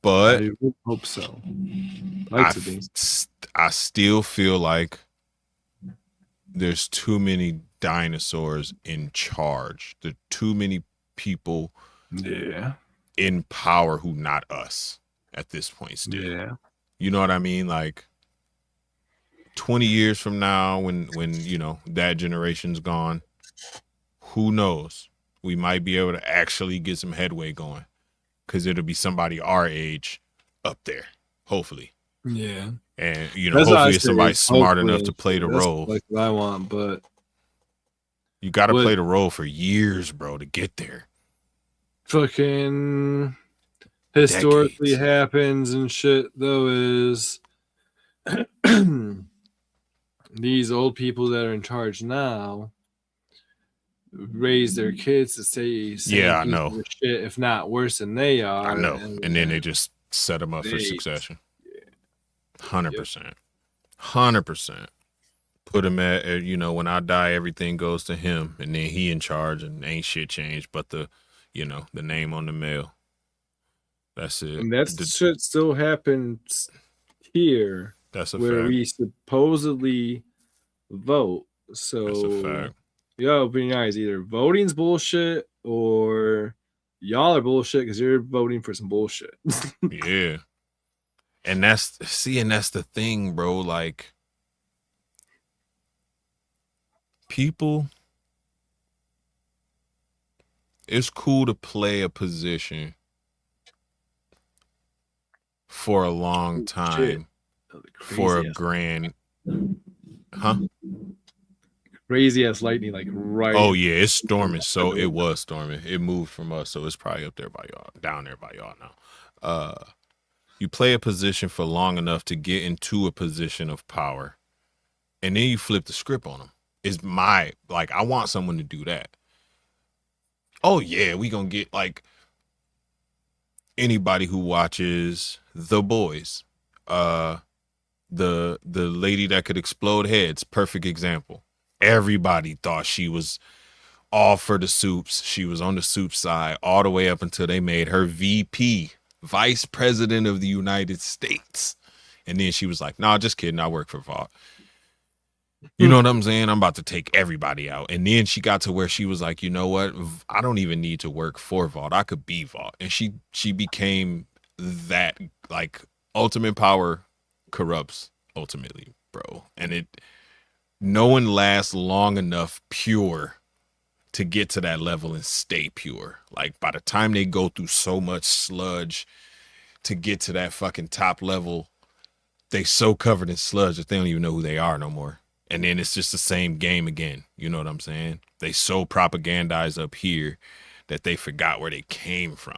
But I would hope so. I still feel like there's too many dinosaurs in charge. There are too many people in power who not us at this point still. Yeah. You know what I mean? Like 20 years from now, when you know that generation's gone, who knows? We might be able to actually get some headway going. Because it'll be somebody our age up there, hopefully. Yeah. And, you know, hopefully it's somebody smart enough to play the role. Like what I want, but you got to play the role for years, bro, to get there. Fucking historically happens and shit, though, is these old people that are in charge now raise their kids to say I know shit, if not worse than they are. I know. And then they just set them up for succession. 100%. 100%. Put him at, you know, when I die, everything goes to him. And then he in charge and ain't shit changed but the, you know, the name on the mail. That's it. And that shit still happens here. That's a where fact. we supposedly vote. So that's a fact. Y'all open your eyes. Either voting's bullshit or y'all are bullshit because you're voting for some bullshit. Yeah. And that's the thing, bro. Like, people, it's cool to play a position for a long time for a grand, crazy ass lightning, like right. Oh yeah, it's storming. So it was storming. It moved from us, so it's probably up there by y'all, down there by y'all now. You play a position for long enough to get into a position of power, and then you flip the script on them. It's I want someone to do that. Oh yeah, we gonna get like anybody who watches The Boys, the lady that could explode heads, perfect example. Everybody thought she was all for the soups. She was on the soup side all the way up until they made her VP, Vice President of the United States. And then she was like, nah, just kidding. I work for Vought. You know what I'm saying? I'm about to take everybody out. And then she got to where she was like, you know what? I don't even need to work for Vought. I could be Vought. And she became that, like, ultimate power corrupts ultimately, bro. And no one lasts long enough pure to get to that level and stay pure. Like, by the time they go through so much sludge to get to that fucking top level, they so covered in sludge that they don't even know who they are no more. and then it's just the same game again. You know what I'm saying? They so propagandized up here that they forgot where they came from.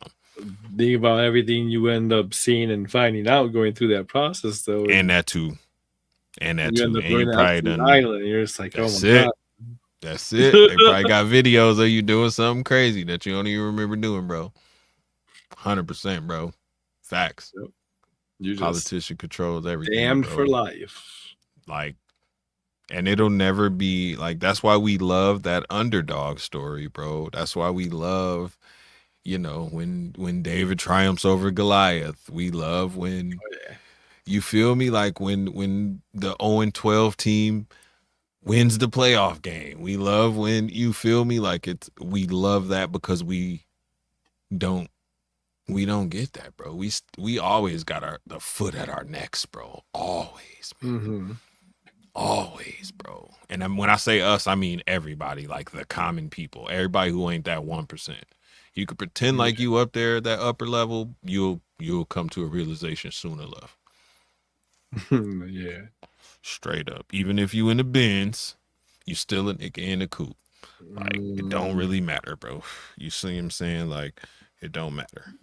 Think about everything you end up seeing and finding out going through that process, though. And that too. And that you too. end up And you going out probably to the done. island, and you're just like, oh That's my it. God. That's it. They probably got videos of you doing something crazy that you don't even remember doing, bro. 100%, bro. Facts. Yep. You just Politician controls everything. damned bro. for life. Like, and it'll never be like, that's why we love that underdog story, bro. That's why we love, you know, when David triumphs over Goliath. We love when, you feel me? Like when the 0-12 team wins the playoff game. We love when, you feel me? Like we love that because we don't get that, bro. We always got the foot at our necks, bro. Always, man. Mm-hmm. Always, bro. And when I say us, I mean everybody, like the common people, everybody who ain't that 1%. You could pretend like you up there at that upper level, you'll come to a realization soon enough. Yeah. Straight up. Even if you in the bins, you still a nigga in the coop. Like, it don't really matter, bro. You see what I'm saying? Like, it don't matter.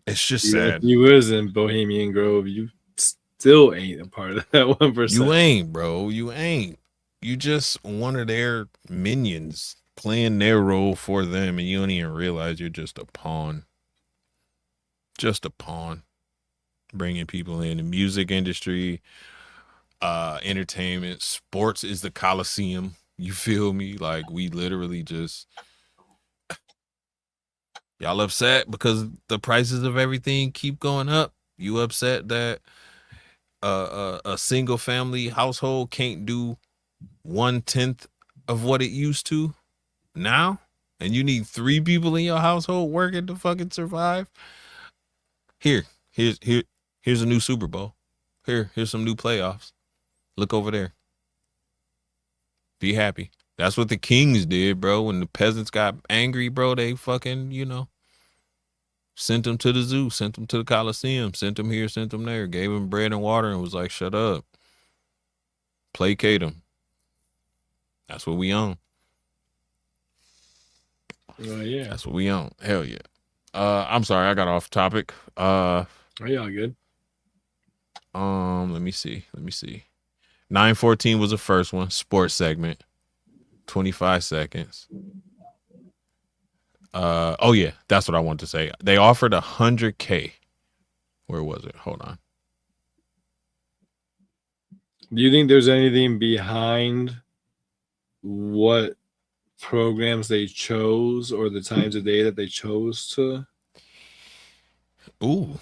It's just Even sad. if you was in Bohemian Grove, you still ain't a part of that 1%. You ain't, bro. You ain't. You just one of their minions playing their role for them, and you don't even realize you're just a pawn. Just a pawn. Bringing people in the music industry, entertainment, sports is the Coliseum. You feel me? Like, we literally just... Y'all upset because the prices of everything keep going up? You upset that a single family household can't do 1/10 of what it used to now? And you need 3 people in your household working to fucking survive? Here's a new Super Bowl. Here's some new playoffs. Look over there. Be happy. That's what the Kings did, bro. When the peasants got angry, bro, they fucking, sent them to the zoo, sent them to the Coliseum, sent them here, sent them there, gave them bread and water, and was like, shut up. Placate them. That's what we own. Yeah. That's what we own. Hell yeah. I'm sorry, I got off topic. Are y'all good? Let me see. 9:14 was the first one, sports segment. 25 seconds. Oh yeah, that's what I wanted to say. They offered $100K. Where was it? Hold on. Do you think there's anything behind what programs they chose or the times of day that they chose to? Ooh.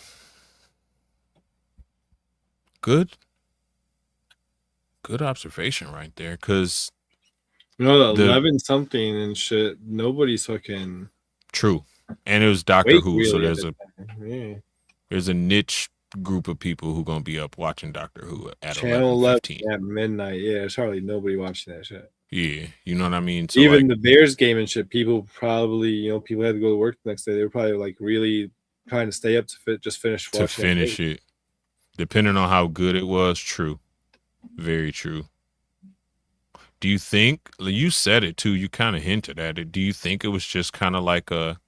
Good observation right there, because the 11 something and shit, nobody's fucking true. And it was Doctor Who, so there's a niche group of people who gonna be up watching Doctor Who at Channel 11:15 at midnight. Yeah, there's hardly nobody watching that shit. Yeah, you know what I mean. So even the Bears game and shit, people probably, people had to go to work the next day. They were probably like really trying to stay up to finish watching it. Depending on how good it was, true, very true. Do you think, you said it too, you kind of hinted at it, do you think it was just kind of like a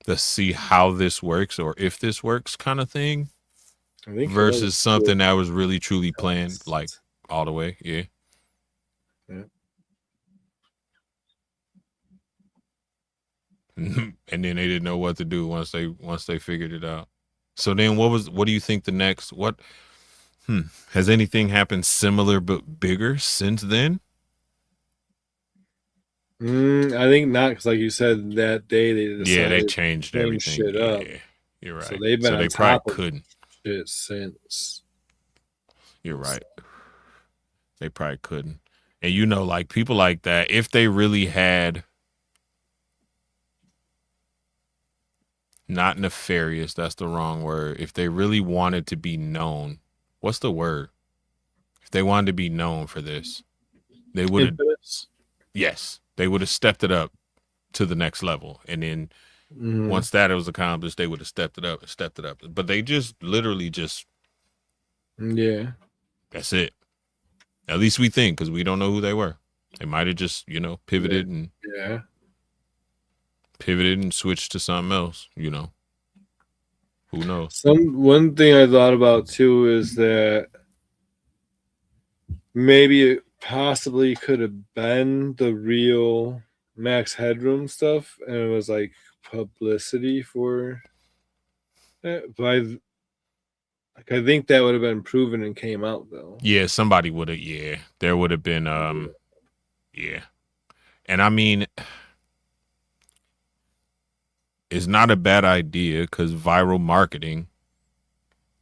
let's see how this works or if this works kind of thing, I think versus something that was really truly planned like all the way? Yeah. And then they didn't know what to do once they figured it out. So then what do you think the next, has anything happened similar but bigger since then? I think not, because like you said, that day they decided they changed everything. Shit up. You're right. So they've been they probably couldn't shit since. You're right. They probably couldn't. And like people like that, if they really had not nefarious, that's the wrong word. If they really wanted to be known, what's the word? If they wanted to be known for this, they would have. Yes, they would have stepped it up to the next level, and then once that was accomplished, they would have stepped it up. But they just literally just Yeah. That's it. At least we think, because we don't know who they were. They might have just, pivoted Yeah. and switched to something else, Who knows? One thing I thought about too is that maybe it possibly could have been the real Max Headroom stuff, and it was like publicity for it. But I think that would have been proven and came out though. Yeah, somebody would have. Yeah, there would have been. Yeah, and I mean, it's not a bad idea because viral marketing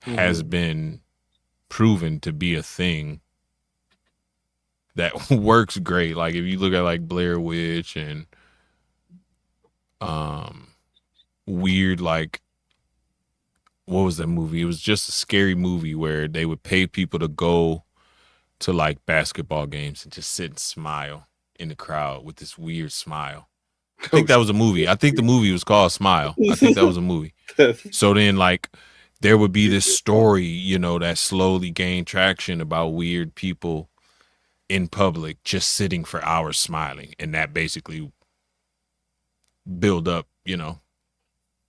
has been proven to be a thing that works great. Like if you look at like Blair Witch and weird, like what was that movie? It was just a scary movie where they would pay people to go to like basketball games and just sit and smile in the crowd with this weird smile. I think that was a movie. I think the movie was called Smile. I think that was a movie. So then like there would be this story, that slowly gained traction about weird people in public just sitting for hours smiling, and that basically build up,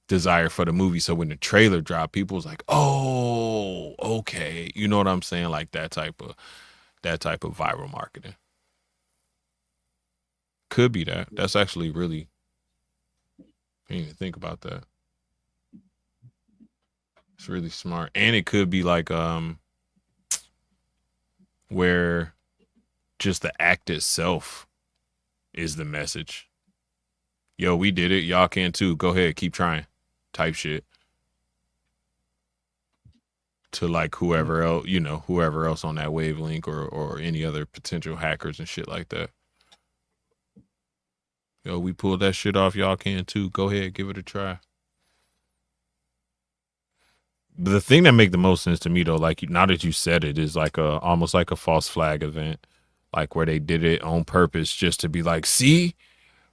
desire for the movie. So when the trailer dropped, people was like, "Oh, okay." You know what I'm saying? Like that type of viral marketing. Could be that. That's actually really, I didn't even think about that. It's really smart. And it could be like where just the act itself is the message. Yo, we did it. Y'all can too. Go ahead, keep trying. Type shit. To like whoever else, whoever else on that wavelength or any other potential hackers and shit like that. Yo, we pulled that shit off. Y'all can too. Go ahead, give it a try. But the thing that make the most sense to me though, like now that you said it, is like almost like a false flag event, like where they did it on purpose just to be like, see,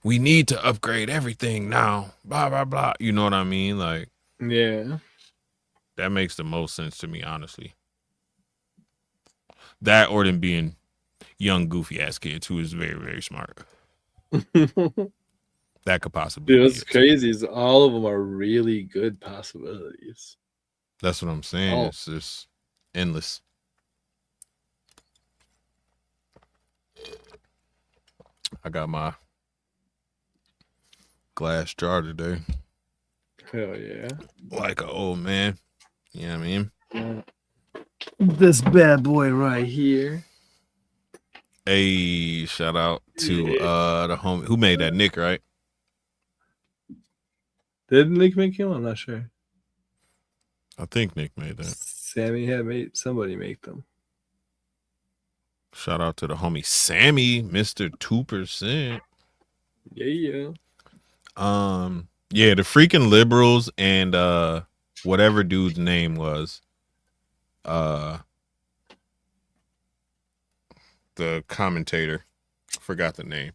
we need to upgrade everything now. Blah blah blah. You know what I mean? Like, Yeah. that makes the most sense to me, honestly. That or them being young, goofy ass kids who is very, very smart. That could possibly Dude, be what's crazy is all of them are really good possibilities. That's what I'm saying. It's just endless. I got my glass jar today. Hell yeah. Like an old man. You know what I mean? This bad boy right here. Hey, shout out to the homie who made that, Nick, right? Did Nick make him? I'm not sure. I think Nick made that. Sammy had made somebody make them. Shout out to the homie Sammy, Mr. 2%. Yeah. Yeah, the freaking liberals and whatever dude's name was, the commentator, forgot the name.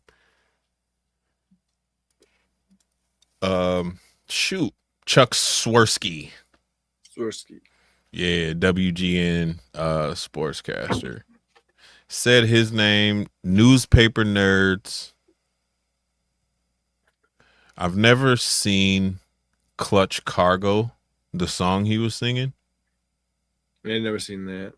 Shoot, Chuck Swirsky. Yeah, WGN sportscaster. Said his name, newspaper nerds. I've never seen Clutch Cargo, the song he was singing. I never seen that.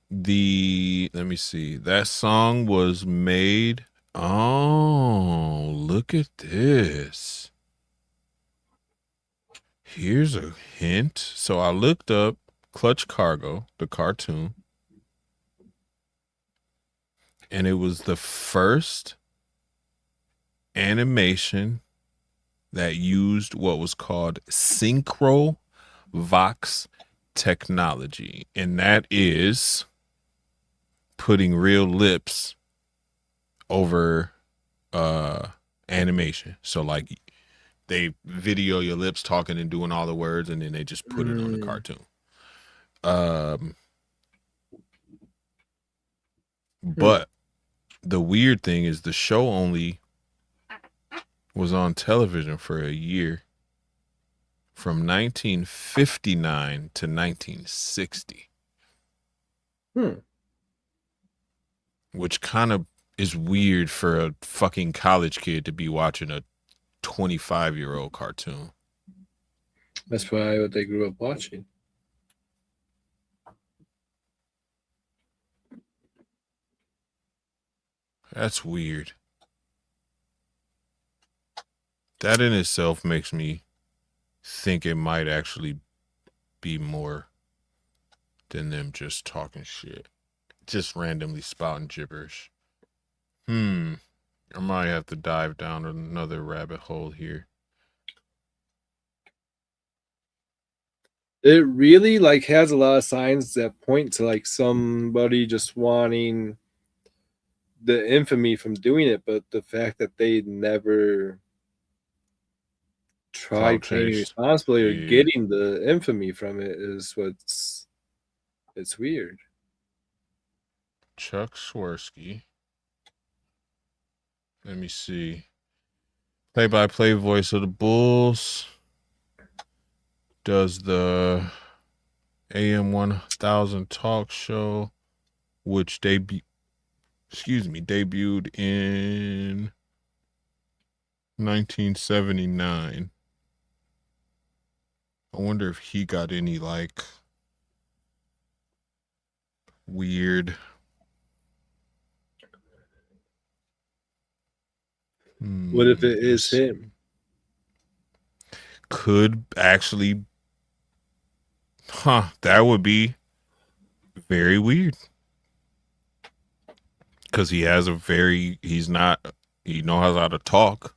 Let me see. That song was made. Oh, look at this. Here's a hint. So I looked up Clutch Cargo, the cartoon, and it was the first animation that used what was called synchro vox technology, and that is putting real lips over animation. So like they video your lips talking and doing all the words, and then they just put it on the cartoon. But the weird thing is the show only was on television for a year, from 1959 to 1960. Which kind of is weird for a fucking college kid to be watching a 25-year-old cartoon. That's probably what they grew up watching. That's weird. That in itself makes me think it might actually be more than them just talking shit. Just randomly spouting gibberish. I might have to dive down another rabbit hole here. It really like has a lot of signs that point to like somebody just wanting the infamy from doing it, but the fact that they never tried claiming responsibility or getting the infamy from it is it's weird. Chuck Swirsky. Let me see. Play-by-play voice of the Bulls. Does the AM 1000 talk show, which debuted in 1979. I wonder if he got any like weird What if it is him? Could actually, that would be very weird. Because he knows how to talk.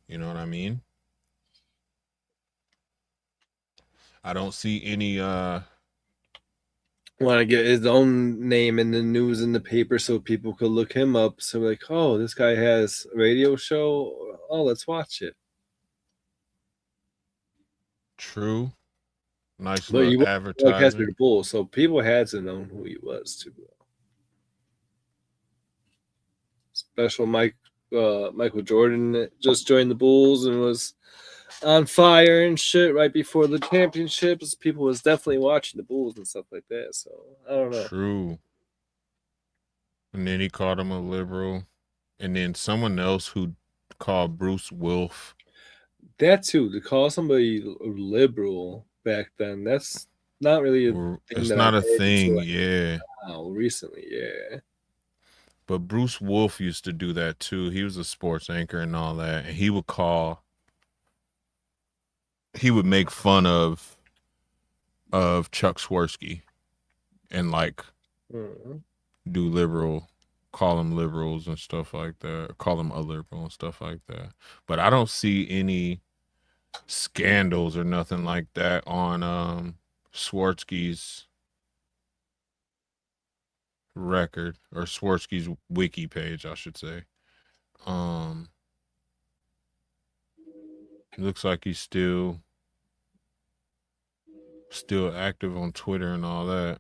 You know what I mean? I don't see any want to get his own name in the news in the paper so people could look him up. So like, oh, this guy has a radio show. Oh, let's watch it. True. Nice little advertising. Like Hester the Bull, so people had to know who he was too. Special Michael Jordan just joined the Bulls and was on fire and shit right before the championships. People was definitely watching the Bulls and stuff like that. So I don't know. True. And then he called him a liberal. And then someone else who called Bruce Wolf. That too, to call somebody liberal back then, that's not really a thing. It's not a thing, yeah. Recently, yeah. But Bruce Wolf used to do that too. He was a sports anchor and all that. And he would make fun of Chuck Swirsky and like call him liberals and stuff like that. Call him a liberal and stuff like that. But I don't see any scandals or nothing like that on Swirsky's record, or Swirsky's wiki page, I should say. It looks like he's still active on Twitter and all that.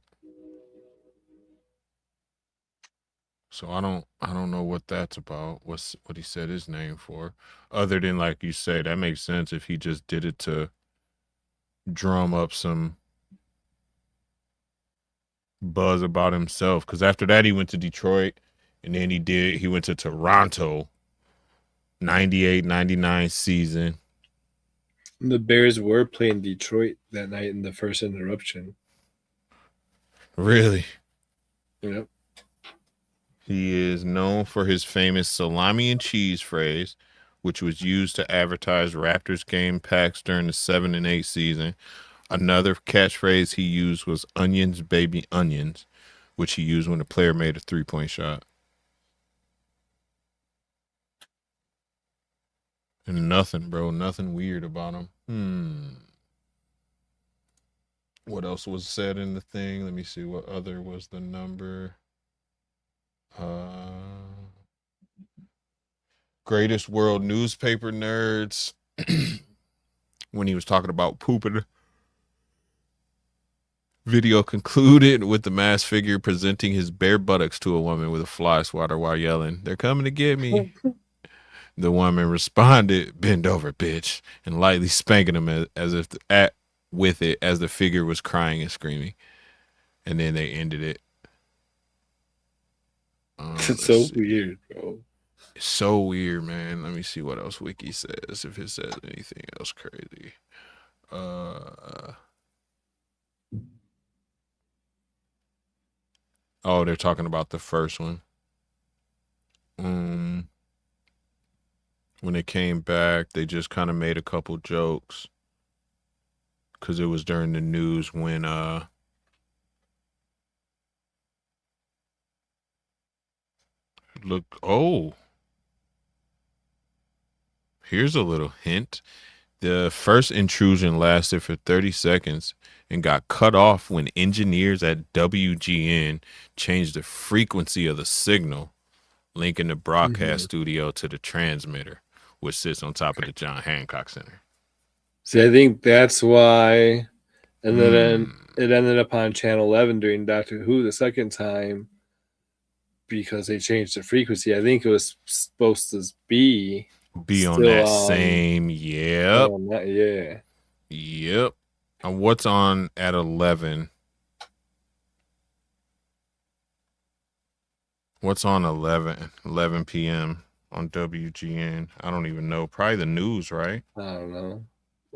So I don't know what that's about. What he said his name for, other than like you say, that makes sense if he just did it to drum up some buzz about himself. Because after that he went to Detroit, and then he went to Toronto. 98-99 season. The Bears were playing Detroit that night in the first interruption. Really? Yep. He is known for his famous salami and cheese phrase, which was used to advertise Raptors game packs during the 7 and 8 season. Another catchphrase he used was onions, baby, onions, which he used when a player made a three-point shot. And nothing, bro. Nothing weird about him. What else was said in the thing? Let me see. What other was the number? Greatest world newspaper nerds. When he was talking about pooping. Video concluded with the masked figure presenting his bare buttocks to a woman with a fly swatter while yelling, "They're coming to get me." The woman responded, "Bend over, bitch," and lightly spanking him as the figure was crying and screaming. And then they ended it. It's so weird, bro. It's so weird, man. Let me see what else Wiki says, if it says anything else crazy. Oh, they're talking about the first one. When they came back, they just kind of made a couple jokes because it was during the news when here's a little hint. The first intrusion lasted for 30 seconds and got cut off when engineers at WGN changed the frequency of the signal, linking the broadcast studio to the transmitter, which sits on top of the John Hancock Center. See, I think that's why. And then it ended up on Channel 11 during Doctor Who the second time because they changed the frequency. I think it was supposed to be on that same. Yep. And what's on at 11? What's on 11 p.m. on WGN? I don't even know. Probably the news, right? I don't know.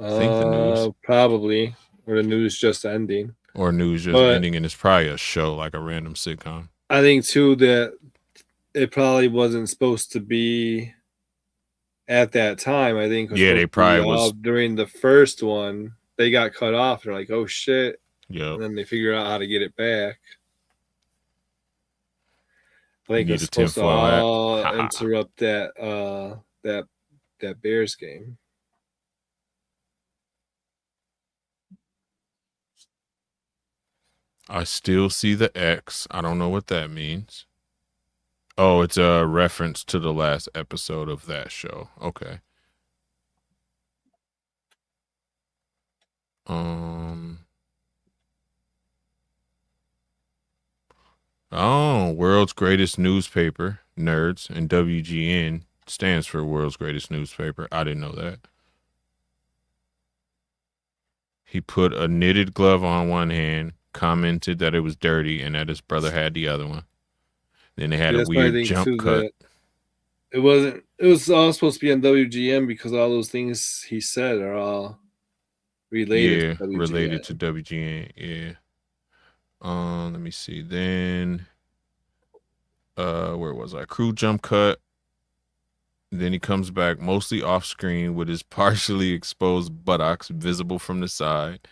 I think the news. Probably. Or the news just ending. Or news just ending, and it's probably a show, like a random sitcom. I think, too, that it probably wasn't supposed to be at that time. I think they probably was. During the first one, they got cut off. They're like, oh, shit. Yeah. And then they figured out how to get it back. I think it's supposed to interrupt that Bears game. I still see the X. I don't know what that means. Oh, it's a reference to the last episode of that show. Okay. Oh, world's greatest newspaper, nerds, and WGN stands for world's greatest newspaper. I didn't know that. He put a knitted glove on one hand, commented that it was dirty, and that his brother had the other one. Then they had a weird jump cut. It was all supposed to be on WGN because all those things he said are all related to WGN. Related to WGN, yeah. Let me see. Then where was I? Crew jump cut. Then he comes back mostly off screen with his partially exposed buttocks visible from the side,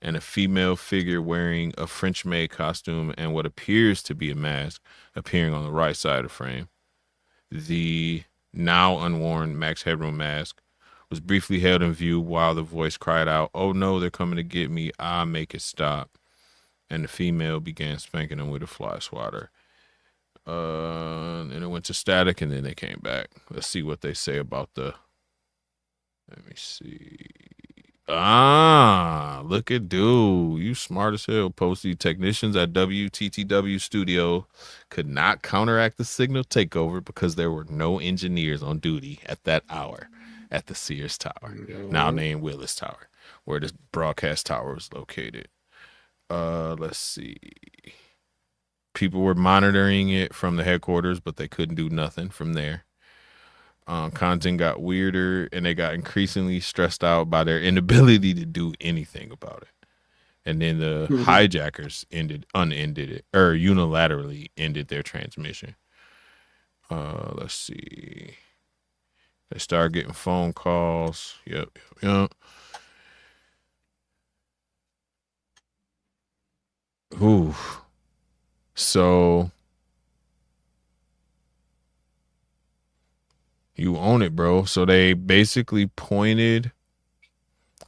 and a female figure wearing a French maid costume and what appears to be a mask appearing on the right side of the frame. The now unworn Max Headroom mask was briefly held in view while the voice cried out, "Oh no, they're coming to get me. I'll make it stop." And the female began spanking him with a fly swatter. And it went to static, and then they came back. Let's see what they say about the. Let me see. Look at dude. You smart as hell. Posted technicians at WTTW studio could not counteract the signal takeover because there were no engineers on duty at that hour at the Sears Tower, now named Willis Tower, where this broadcast tower was located. Let's see. People were monitoring it from the headquarters, but they couldn't do nothing from there. Content got weirder, and they got increasingly stressed out by their inability to do anything about it. And then the hijackers unended it, or unilaterally ended their transmission. Let's see. They started getting phone calls. Yep. Ooh. So you own it, bro. So they basically pointed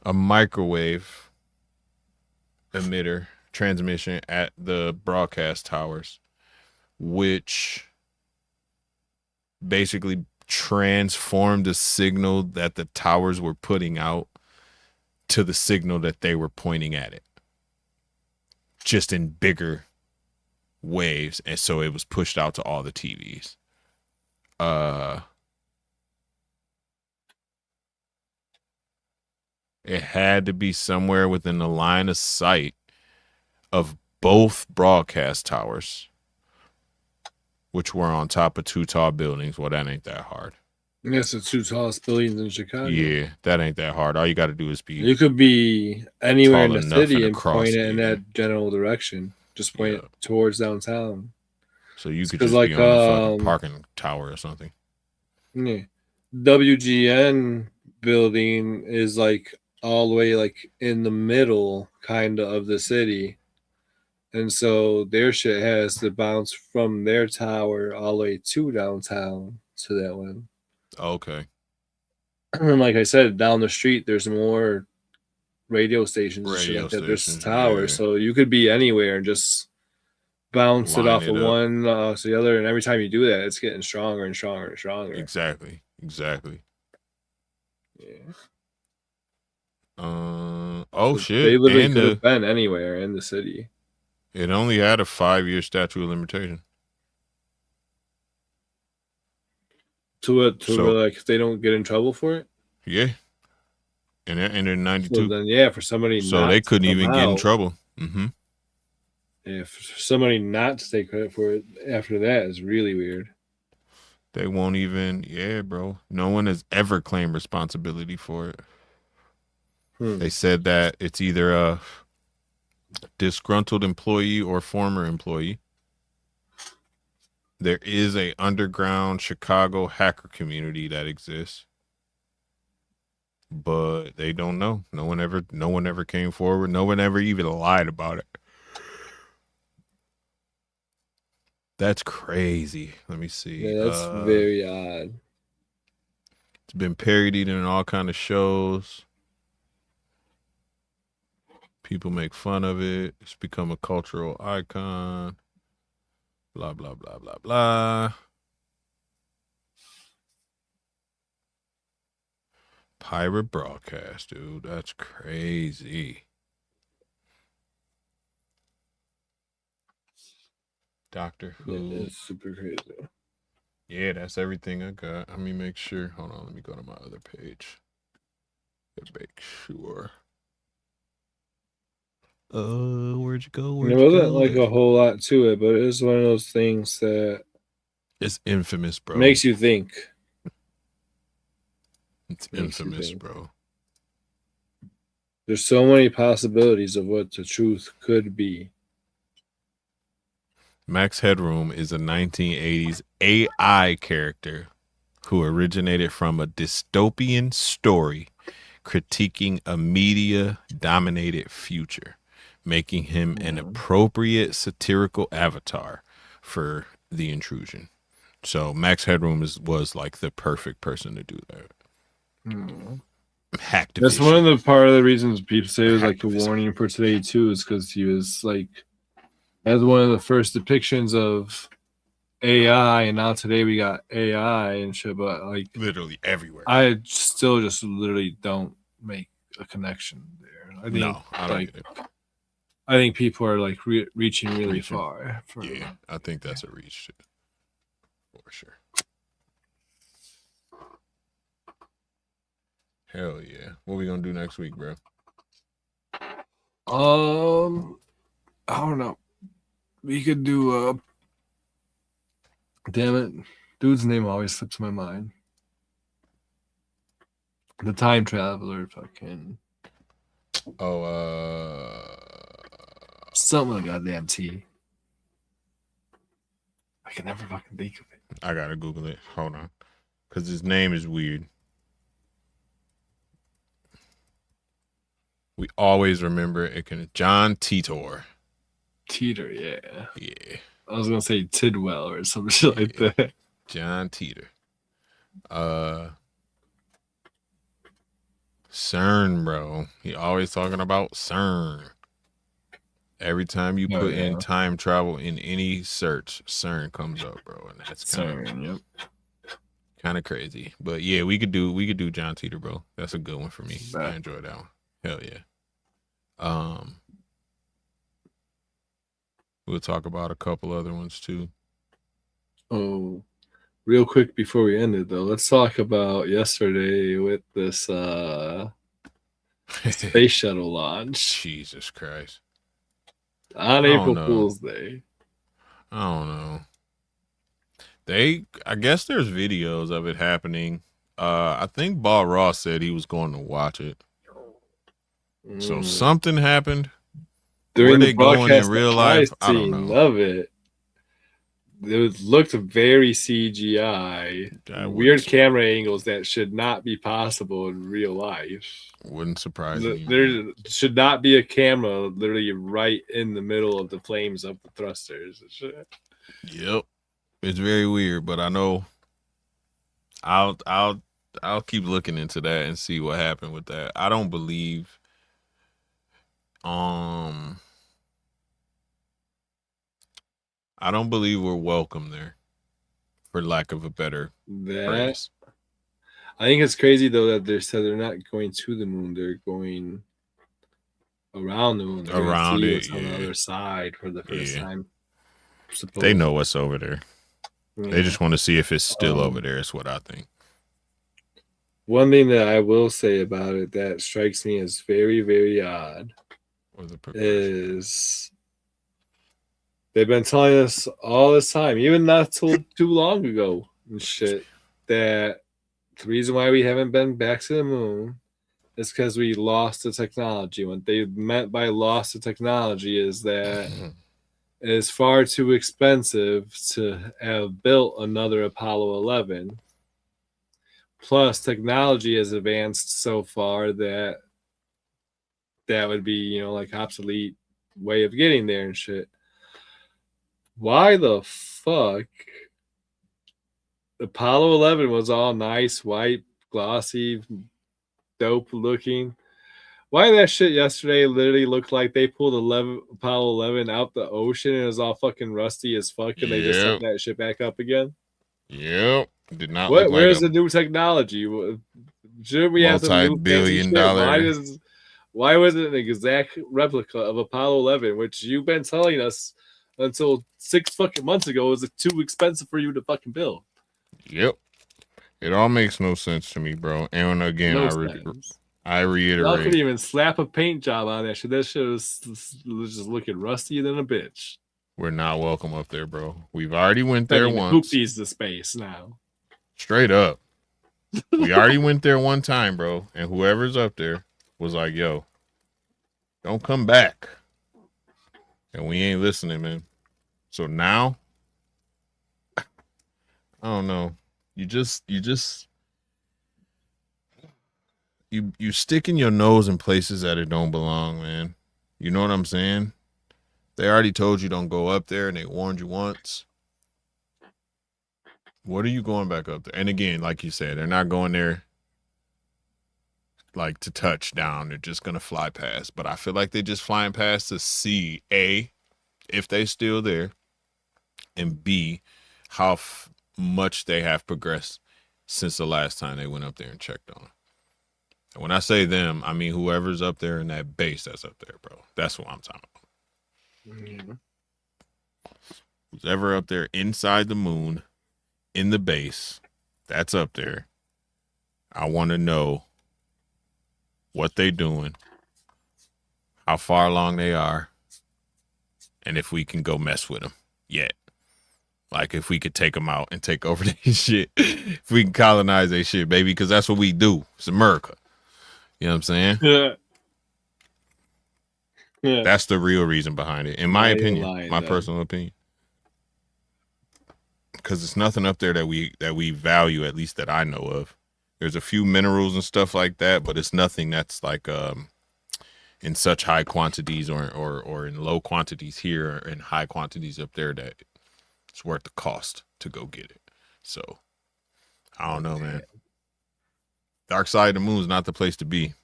a microwave emitter transmission at the broadcast towers, which basically transformed the signal that the towers were putting out to the signal that they were pointing at it, just in bigger waves. And so it was pushed out to all the TVs. It had to be somewhere within the line of sight of both broadcast towers which were on top of 2 tall buildings. Well, that ain't that hard. That's the 2 tallest buildings in Chicago. Yeah, that ain't that hard. All you got to do is be. You could be anywhere in tall the enough city and and across point it in even. that general direction. Just point it towards downtown. So you could 'cause just like, be on a fucking parking tower or something. Yeah. WGN building is like all the way like in the middle kind of the city. And so their shit has to bounce from their tower all the way to downtown to that one. Okay. And like I said, down the street there's more radio stations and shit like that. There's towers, yeah. so you could be anywhere and just bounce it Line off it of up. one to the other, and every time you do that, it's getting stronger and stronger and stronger. Exactly. Yeah. Oh So shit! they literally And could have been anywhere in the city. it only had a 5-year statute of limitation. To like if they don't get in trouble for it. Yeah. And that ended in 92. So then, yeah, for somebody So not they couldn't to even come get in out, trouble. Mm-hmm. if somebody not to take credit for it after that is really weird. They won't even. Yeah, bro. No one has ever claimed responsibility for it. They said that it's either a disgruntled employee or former employee. There is a underground Chicago hacker community that exists, but they don't know. No one ever came forward. No one ever even lied about it. That's crazy. Let me see. Yeah, that's very odd. It's been parodied in all kind of shows. People make fun of it. It's become a cultural icon. Blah, blah, blah, blah, blah. Pirate broadcast, dude. That's crazy. Doctor Who. Yeah, it's super crazy. Yeah, that's everything I got. Let me make sure. Hold on. Let me go to my other page. To make sure. Where'd you go? There wasn't like a whole lot to it, but it is one of those things that it's infamous, bro. Makes you think. It's infamous, bro. There's so many possibilities of what the truth could be. Max Headroom is a 1980s AI character who originated from a dystopian story critiquing a media-dominated future, making him an appropriate satirical avatar for the intrusion. So Max Headroom was like the perfect person to do that. Hacktivision. That's one of the part of the reasons people say it was like the warning for today too, is because he was like as one of the first depictions of AI, and now today we got AI and shit, but like literally everywhere. I still just literally don't make a connection there. I think I don't get it. I think people are like reaching really far. Yeah, I think that's a reach for sure. Hell yeah! What we gonna do next week, bro? I don't know. We could do damn it, dude's name always slips my mind. The time traveler, fucking. Something with a goddamn T. I can never fucking think of it. I gotta Google it. Hold on, because his name is weird. We always remember it. John Titor. Teeter, yeah. Yeah. I was gonna say Tidwell or some shit like that. John Teeter. CERN, bro. He always talking about CERN. Every time you put in time travel in any search, CERN comes up, bro, and that's kind of crazy. But yeah, we could do John Teeter, bro. That's a good one for me. I enjoy that one. Hell yeah. We'll talk about a couple other ones too. Oh, real quick before we end it though, let's talk about yesterday with this space shuttle launch. Jesus Christ. On April Fool's Day. I don't know. I guess there's videos of it happening. I think Bob Ross said he was going to watch it. So something happened. During Where the they going in broadcast real that life, I I don't seen know. of it, it looked very CGI. That Weird wouldn't camera angles that should not be possible in real life. surprise me. There should not be a camera literally right in the middle of the flames of the thrusters. Yep. It's very weird, but I know I'll keep looking into that and see what happened with that. I don't believe I don't believe we're welcome there, for lack of a better phrase. I think it's crazy though that they said they're not going to the moon; they're going around the moon. They're Around see it, what's on the yeah. other side for the first Yeah. time. They know what's over there. Yeah. They just want to see if it's still over there. Is what I think. One thing that I will say about it that strikes me as very, very odd is they've been telling us all this time, even not too long ago and shit, that the reason why we haven't been back to the moon is because we lost the technology. What they meant by lost the technology is that it is far too expensive to have built another Apollo 11. Plus, technology has advanced so far that would be, like obsolete way of getting there and shit. Why the fuck? Apollo 11 was all nice, white, glossy, dope looking. Why that shit yesterday literally looked like they pulled Apollo 11 out the ocean and it was all fucking rusty as fuck and they just sent that shit back up again? Yep. Did not look like where's the new technology? Shouldn't we have some new multi-billion-dollar? Why was it an exact replica of Apollo 11, which you've been telling us until 6 fucking months ago is too expensive for you to fucking build? Yep. It all makes no sense to me, bro. And again, I reiterate. Y'all could even slap a paint job on that shit. That shit was just looking rusty than a bitch. We're not welcome up there, bro. We've already went there once. Poop to space now. Straight up. We already went there one time, bro. And whoever's up there was like, yo, don't come back. And we ain't listening, man. So now, I don't know. You sticking your nose in places that it don't belong, man. You know what I'm saying? They already told you don't go up there and they warned you once. What are you going back up there? And again, like you said, they're not going there like to touch down. They're just going to fly past. But I feel like they're just flying past to see, A, if they still there, and B, how much they have progressed since the last time they went up there and checked on. And when I say them, I mean whoever's up there in that base that's up there, bro. That's what I'm talking about. Mm-hmm. Who's ever up there inside the moon, in the base, that's up there. I want to know what they doing, how far along they are, and if we can go mess with them yet. Like if we could take them out and take over their shit. If we can colonize their shit, baby, because that's what we do. It's America. You know what I'm saying? Yeah. That's the real reason behind it, in my opinion, my personal opinion. Because it's nothing up there that we value, at least that I know of. There's a few minerals and stuff like that, but it's nothing that's like in such high quantities or in low quantities here or in high quantities up there that it's worth the cost to go get it. So I don't know, man. Dark side of the moon is not the place to be.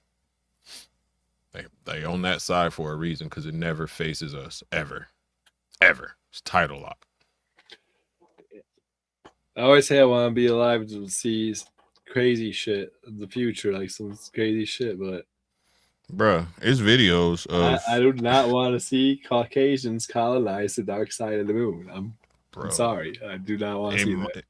They own that side for a reason, because it never faces us ever. It's title lock. I always say I want to be alive to see crazy shit in the future, like some crazy shit, but bruh, it's videos of I do not want to see Caucasians colonize the dark side of the moon. I'm sorry. I do not want to see that.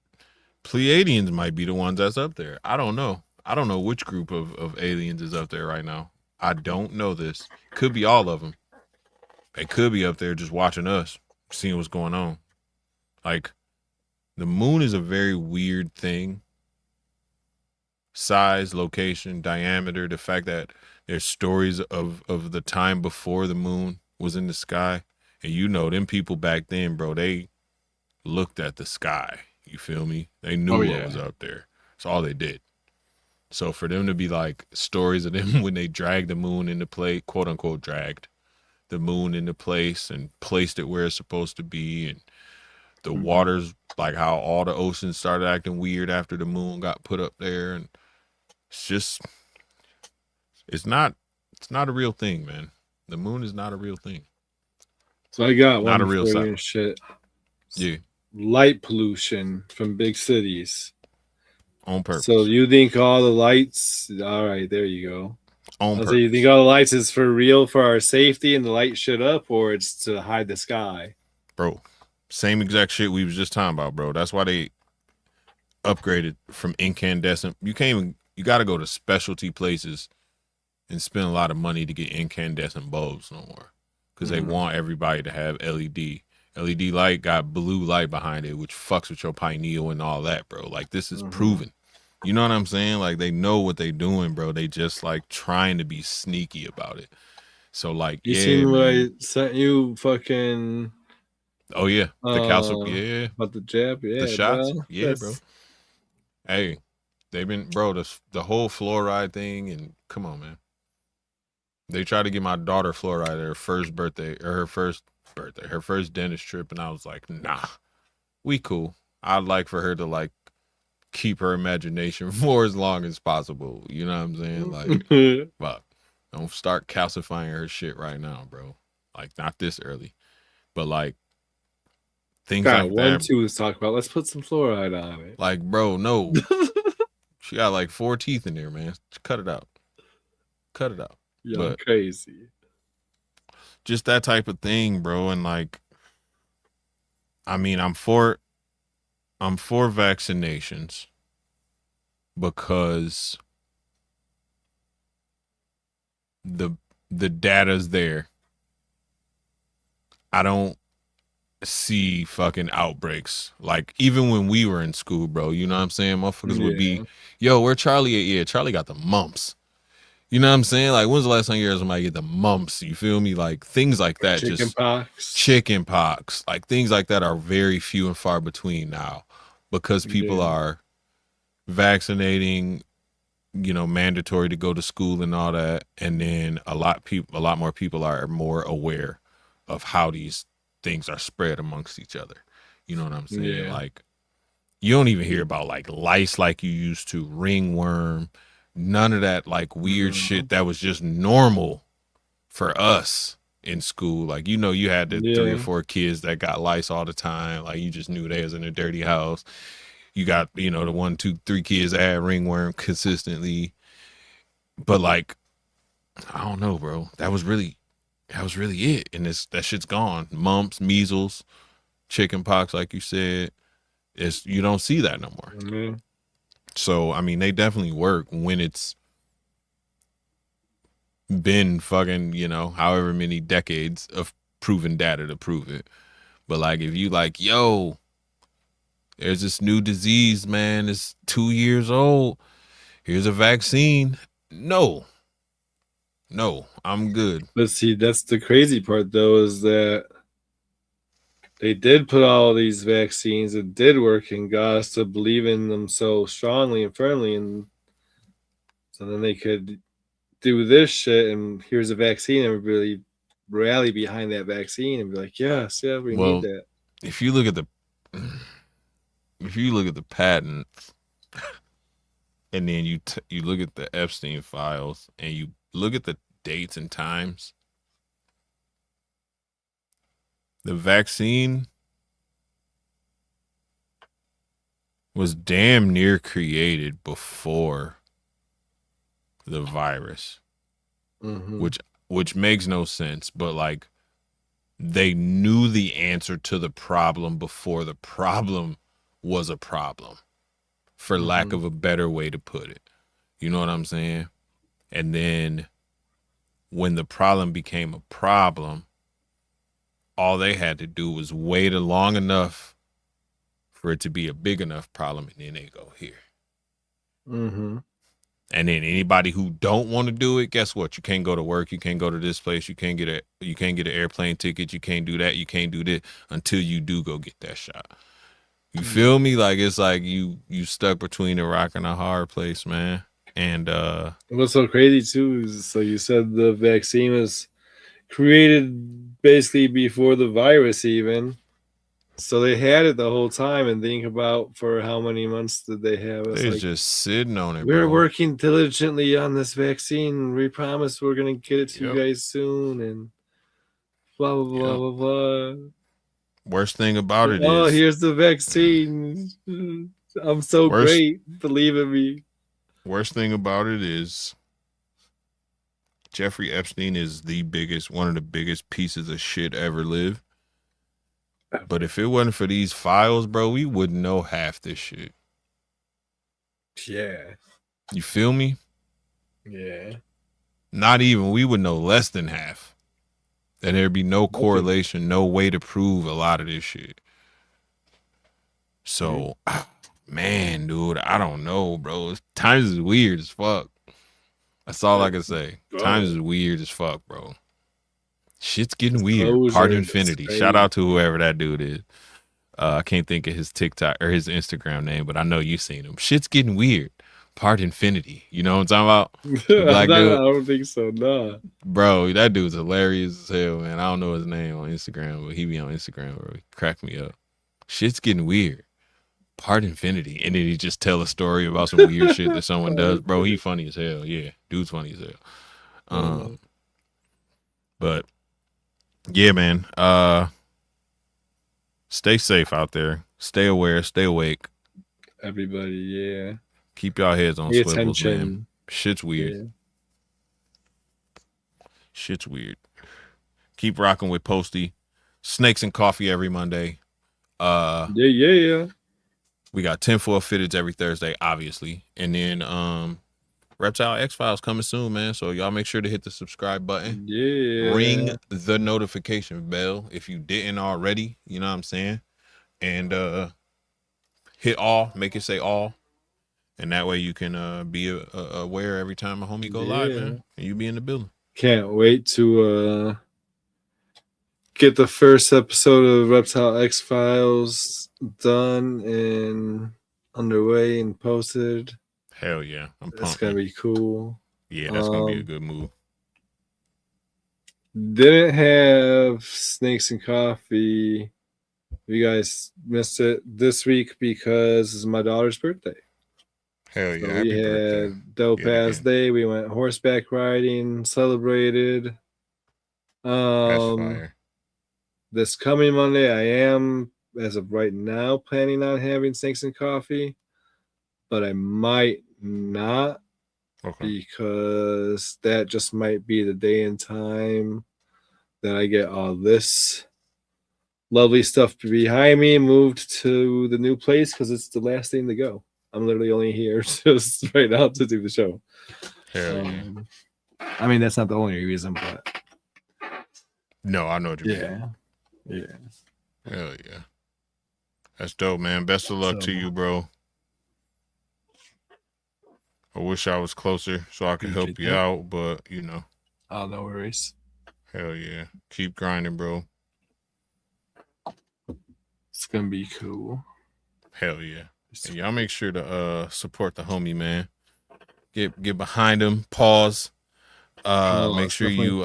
Pleiadians might be the ones that's up there. I don't know. I don't know which group of aliens is up there right now. I don't know this. Could be all of them. They could be up there just watching us, seeing what's going on. Like, The moon is a very weird thing. Size, location, diameter, the fact that there's stories of the time before the moon was in the sky. And you know, them people back then, bro, they looked at the sky. You feel me? They knew what was up there. That's all they did. So for them to be like stories of them when they dragged the moon into place, quote unquote, dragged the moon into place and placed it where it's supposed to be, and the waters, like how all the oceans started acting weird after the moon got put up there, and it's just, it's not a real thing, man. The moon is not a real thing. So I got not one a real for you satellite. and shit. Yeah, Light pollution from big cities. on purpose. So you think all the lights? All right, there you go. On So purpose. you think all the lights is for real for our safety and the light shit up, or it's to hide the sky? Bro, same exact shit we was just talking about, bro. That's why they upgraded from incandescent. You can't even, you got to go to specialty places and spend a lot of money to get incandescent bulbs no more, because they want everybody to have LED. LED light got blue light behind it, which fucks with your pineal and all that, bro. Like, this is proven. You know what I'm saying? Like, they know what they doing, bro. They just like trying to be sneaky about it. So like, You yeah, seen what man. I sent you? Fucking Oh yeah, the calcium, yeah, about the jab, yeah, the shots, bro. yeah, bro. Hey, they've been, bro, the whole fluoride thing, and come on, man. They tried to get my daughter fluoride at her first birthday, or her first dentist trip, and I was like, nah, we cool. I'd like for her to like keep her imagination for as long as possible. You know what I'm saying? Like, fuck, don't start calcifying her shit right now, bro. Like, not this early, but like things got like one that. tooth to talk about. Let's put some fluoride on it. Like, bro, no, she got like 4 teeth in there, man. Cut it out. Cut it out. Y'all crazy. Just that type of thing, bro. And like, I mean, I'm for vaccinations because the data's there. I don't see fucking outbreaks. Like, even when we were in school, bro, you know what I'm saying? Motherfuckers would be, yo, where Charlie at? Yeah, Charlie got the mumps. You know what I'm saying? Like, when's the last time you heard somebody get the mumps? You feel me? Like, things like that. Chicken pox. Like, things like that are very few and far between now, because people are vaccinating, you know, mandatory to go to school and all that. And then a lot more people are more aware of how these things are spread amongst each other. You know what I'm saying? Yeah. Like, you don't even hear about like lice like you used to, ringworm, none of that like weird shit that was just normal for us in school. Like, you know, you had the 3 or 4 kids that got lice all the time. Like, you just knew they was in a dirty house. You got, you know, the 1, 2, 3 kids that had ringworm consistently. But like, I don't know, bro. That was really it. And that shit's gone. Mumps, measles, chicken pox, like you said. You don't see that no more. So, I mean, they definitely work when it's been fucking, you know, however many decades of proven data to prove it. But like, if you like, yo, there's this new disease, man, it's 2 years old, here's a vaccine. No, I'm good. But see, that's the crazy part, though, is that they did put all these vaccines. It did work and got us to believe in them so strongly and firmly. And so then they could do this shit, and here's a vaccine, and really rally behind that vaccine and be like, yes, yeah, we need that. If you look at the patents, and then you look at the Epstein files, and you look at the dates and times, the vaccine was damn near created before the virus, which makes no sense. But like, they knew the answer to the problem before the problem was a problem, for lack of a better way to put it. You know what I'm saying? And then when the problem became a problem, all they had to do was wait long enough for it to be a big enough problem, and then they go here. Mm-hmm. And then anybody who don't want to do it, guess what? You can't go to work. You can't go to this place. You can't get an airplane ticket. You can't do that. You can't do this until you do go get that shot. You feel me? Like, it's like you stuck between a rock and a hard place, man. And what's so crazy too is, so you said the vaccine was created basically before the virus even. So they had it the whole time, and think about for how many months did they have us? they're Like, just sitting on it, we're bro. working diligently on this vaccine. We promise we're gonna get it to you guys soon, and blah blah blah blah blah. Worst thing about it oh, is, here's the vaccine. I'm so great. Believe in me. Worst thing about it is, Jeffrey Epstein is one of the biggest pieces of shit ever lived. But if it wasn't for these files, bro, we wouldn't know half this shit. Yeah. You feel me? Yeah. Not even. We would know less than half. And there'd be no correlation, no way to prove a lot of this shit. So, man, dude, I don't know, bro. Times is weird as fuck. That's all I can say. Times is weird as fuck, bro. Shit's getting weird. Part Infinity. Shout out to whoever that dude is. I can't think of his TikTok or his Instagram name, but I know you've seen him. Shit's getting weird. Part Infinity. You know what I'm talking about? Black dude. I don't think so, nah. Bro, that dude's hilarious as hell, man. I don't know his name on Instagram, but he be on Instagram, bro. He cracked me up. Shit's getting weird. Part Infinity. And then he just tell a story about some weird shit that someone does. Bro, he funny as hell. Yeah, dude's funny as hell. But yeah, man. Stay safe out there. Stay aware. Stay awake. Everybody, yeah. Keep y'all heads on Pay swivels, attention. man. Shit's weird. Yeah. Shit's weird. Keep rocking with Posty. Snakes and Coffee every Monday. Yeah. We got Tinfoil Fitted every Thursday, obviously. And then Reptile X-Files coming soon, man. So y'all make sure to hit the subscribe button. Yeah. Ring the notification bell if you didn't already. You know what I'm saying? And hit all. Make it say all. And that way you can be aware every time a homie go live, man. And you be in the building. Can't wait to get the first episode of Reptile X-Files done and underway and posted. Hell yeah. I'm pumped. That's going to be cool. Yeah, that's going to be a good move. Didn't have Snakes and Coffee. You guys missed it this week because it's my daughter's birthday. Hell yeah. So we had dope ass day. We went horseback riding, celebrated. That's fire. This coming Monday, I am, as of right now, planning on having Snakes and Coffee, but I might not because that just might be the day and time that I get all this lovely stuff behind me, moved to the new place because it's the last thing to go. I'm literally only here just right now to do the show. Hell yeah. I mean, that's not the only reason, but no, I know what you mean. Yeah. Hell yeah. That's dope, man. Best of luck to you, bro. I wish I was closer so I could help you out, but you know. Oh, no worries. Hell yeah. Keep grinding, bro. It's gonna be cool. Hell yeah. And y'all make sure to support the homie, man. Get behind him. Pause. Make sure you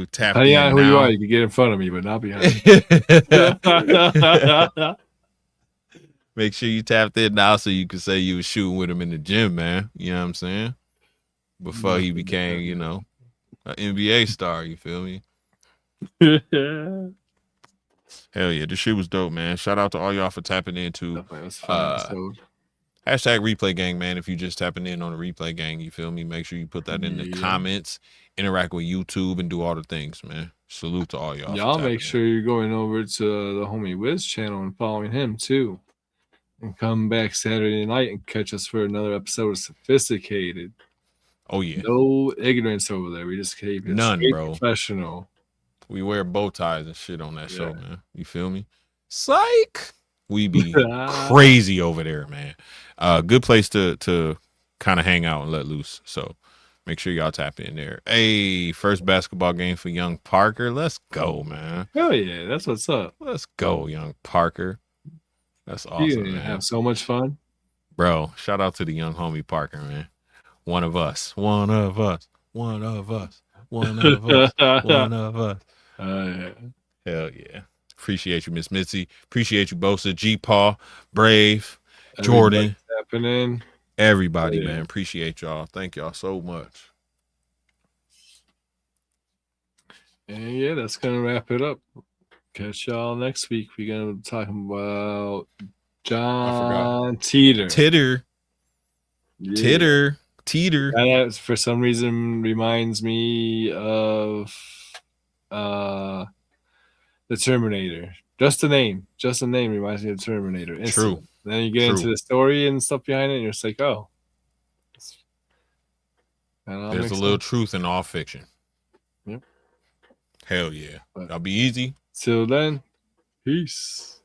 tap in now. Who you are, you can get in front of me, but not behind me. Make sure you tapped in now so you can say you was shooting with him in the gym, man. You know what I'm saying? Before he became, you know, an NBA star, you feel me? Hell yeah, this shit was dope, man. Shout out to all y'all for tapping in too. Hashtag replay gang, man. If you just tapping in on the replay gang, you feel me? Make sure you put that in the comments, interact with YouTube, and do all the things, man. Salute to all y'all. Y'all make sure you're going over to the homie Wiz channel and following him too. And come back Saturday night and catch us for another episode of Sophisticated. Oh yeah. No ignorance over there. We just keep it none, bro. Professional. We wear bow ties and shit on that show, man. You feel me? Psych. We be crazy over there, man. Good place to kind of hang out and let loose. So make sure y'all tap in there. Hey, first basketball game for young Parker. Let's go, man. Oh yeah, that's what's up. Let's go, young Parker. That's awesome, You're man. gonna have so much fun. Bro, shout out to the young homie Parker, man. One of us. One of us. One of us. One of us. One of us. Yeah. Hell yeah. Appreciate you, Miss Mitzi. Appreciate you, Bosa, G Paul, Brave, Jordan. Happening. Everybody, man. Appreciate y'all. Thank y'all so much. And yeah, that's gonna wrap it up. Catch y'all next week. We're gonna be talking about John Teeter. Titter. Yeah. Titter. Teeter. That for some reason reminds me of the Terminator. Just the name reminds me of Terminator. Instantly. True. Then you get into the story and stuff behind it, and you're just like, oh. There's a little truth in all fiction. Yep. Hell yeah. That'll be easy. Till then, peace.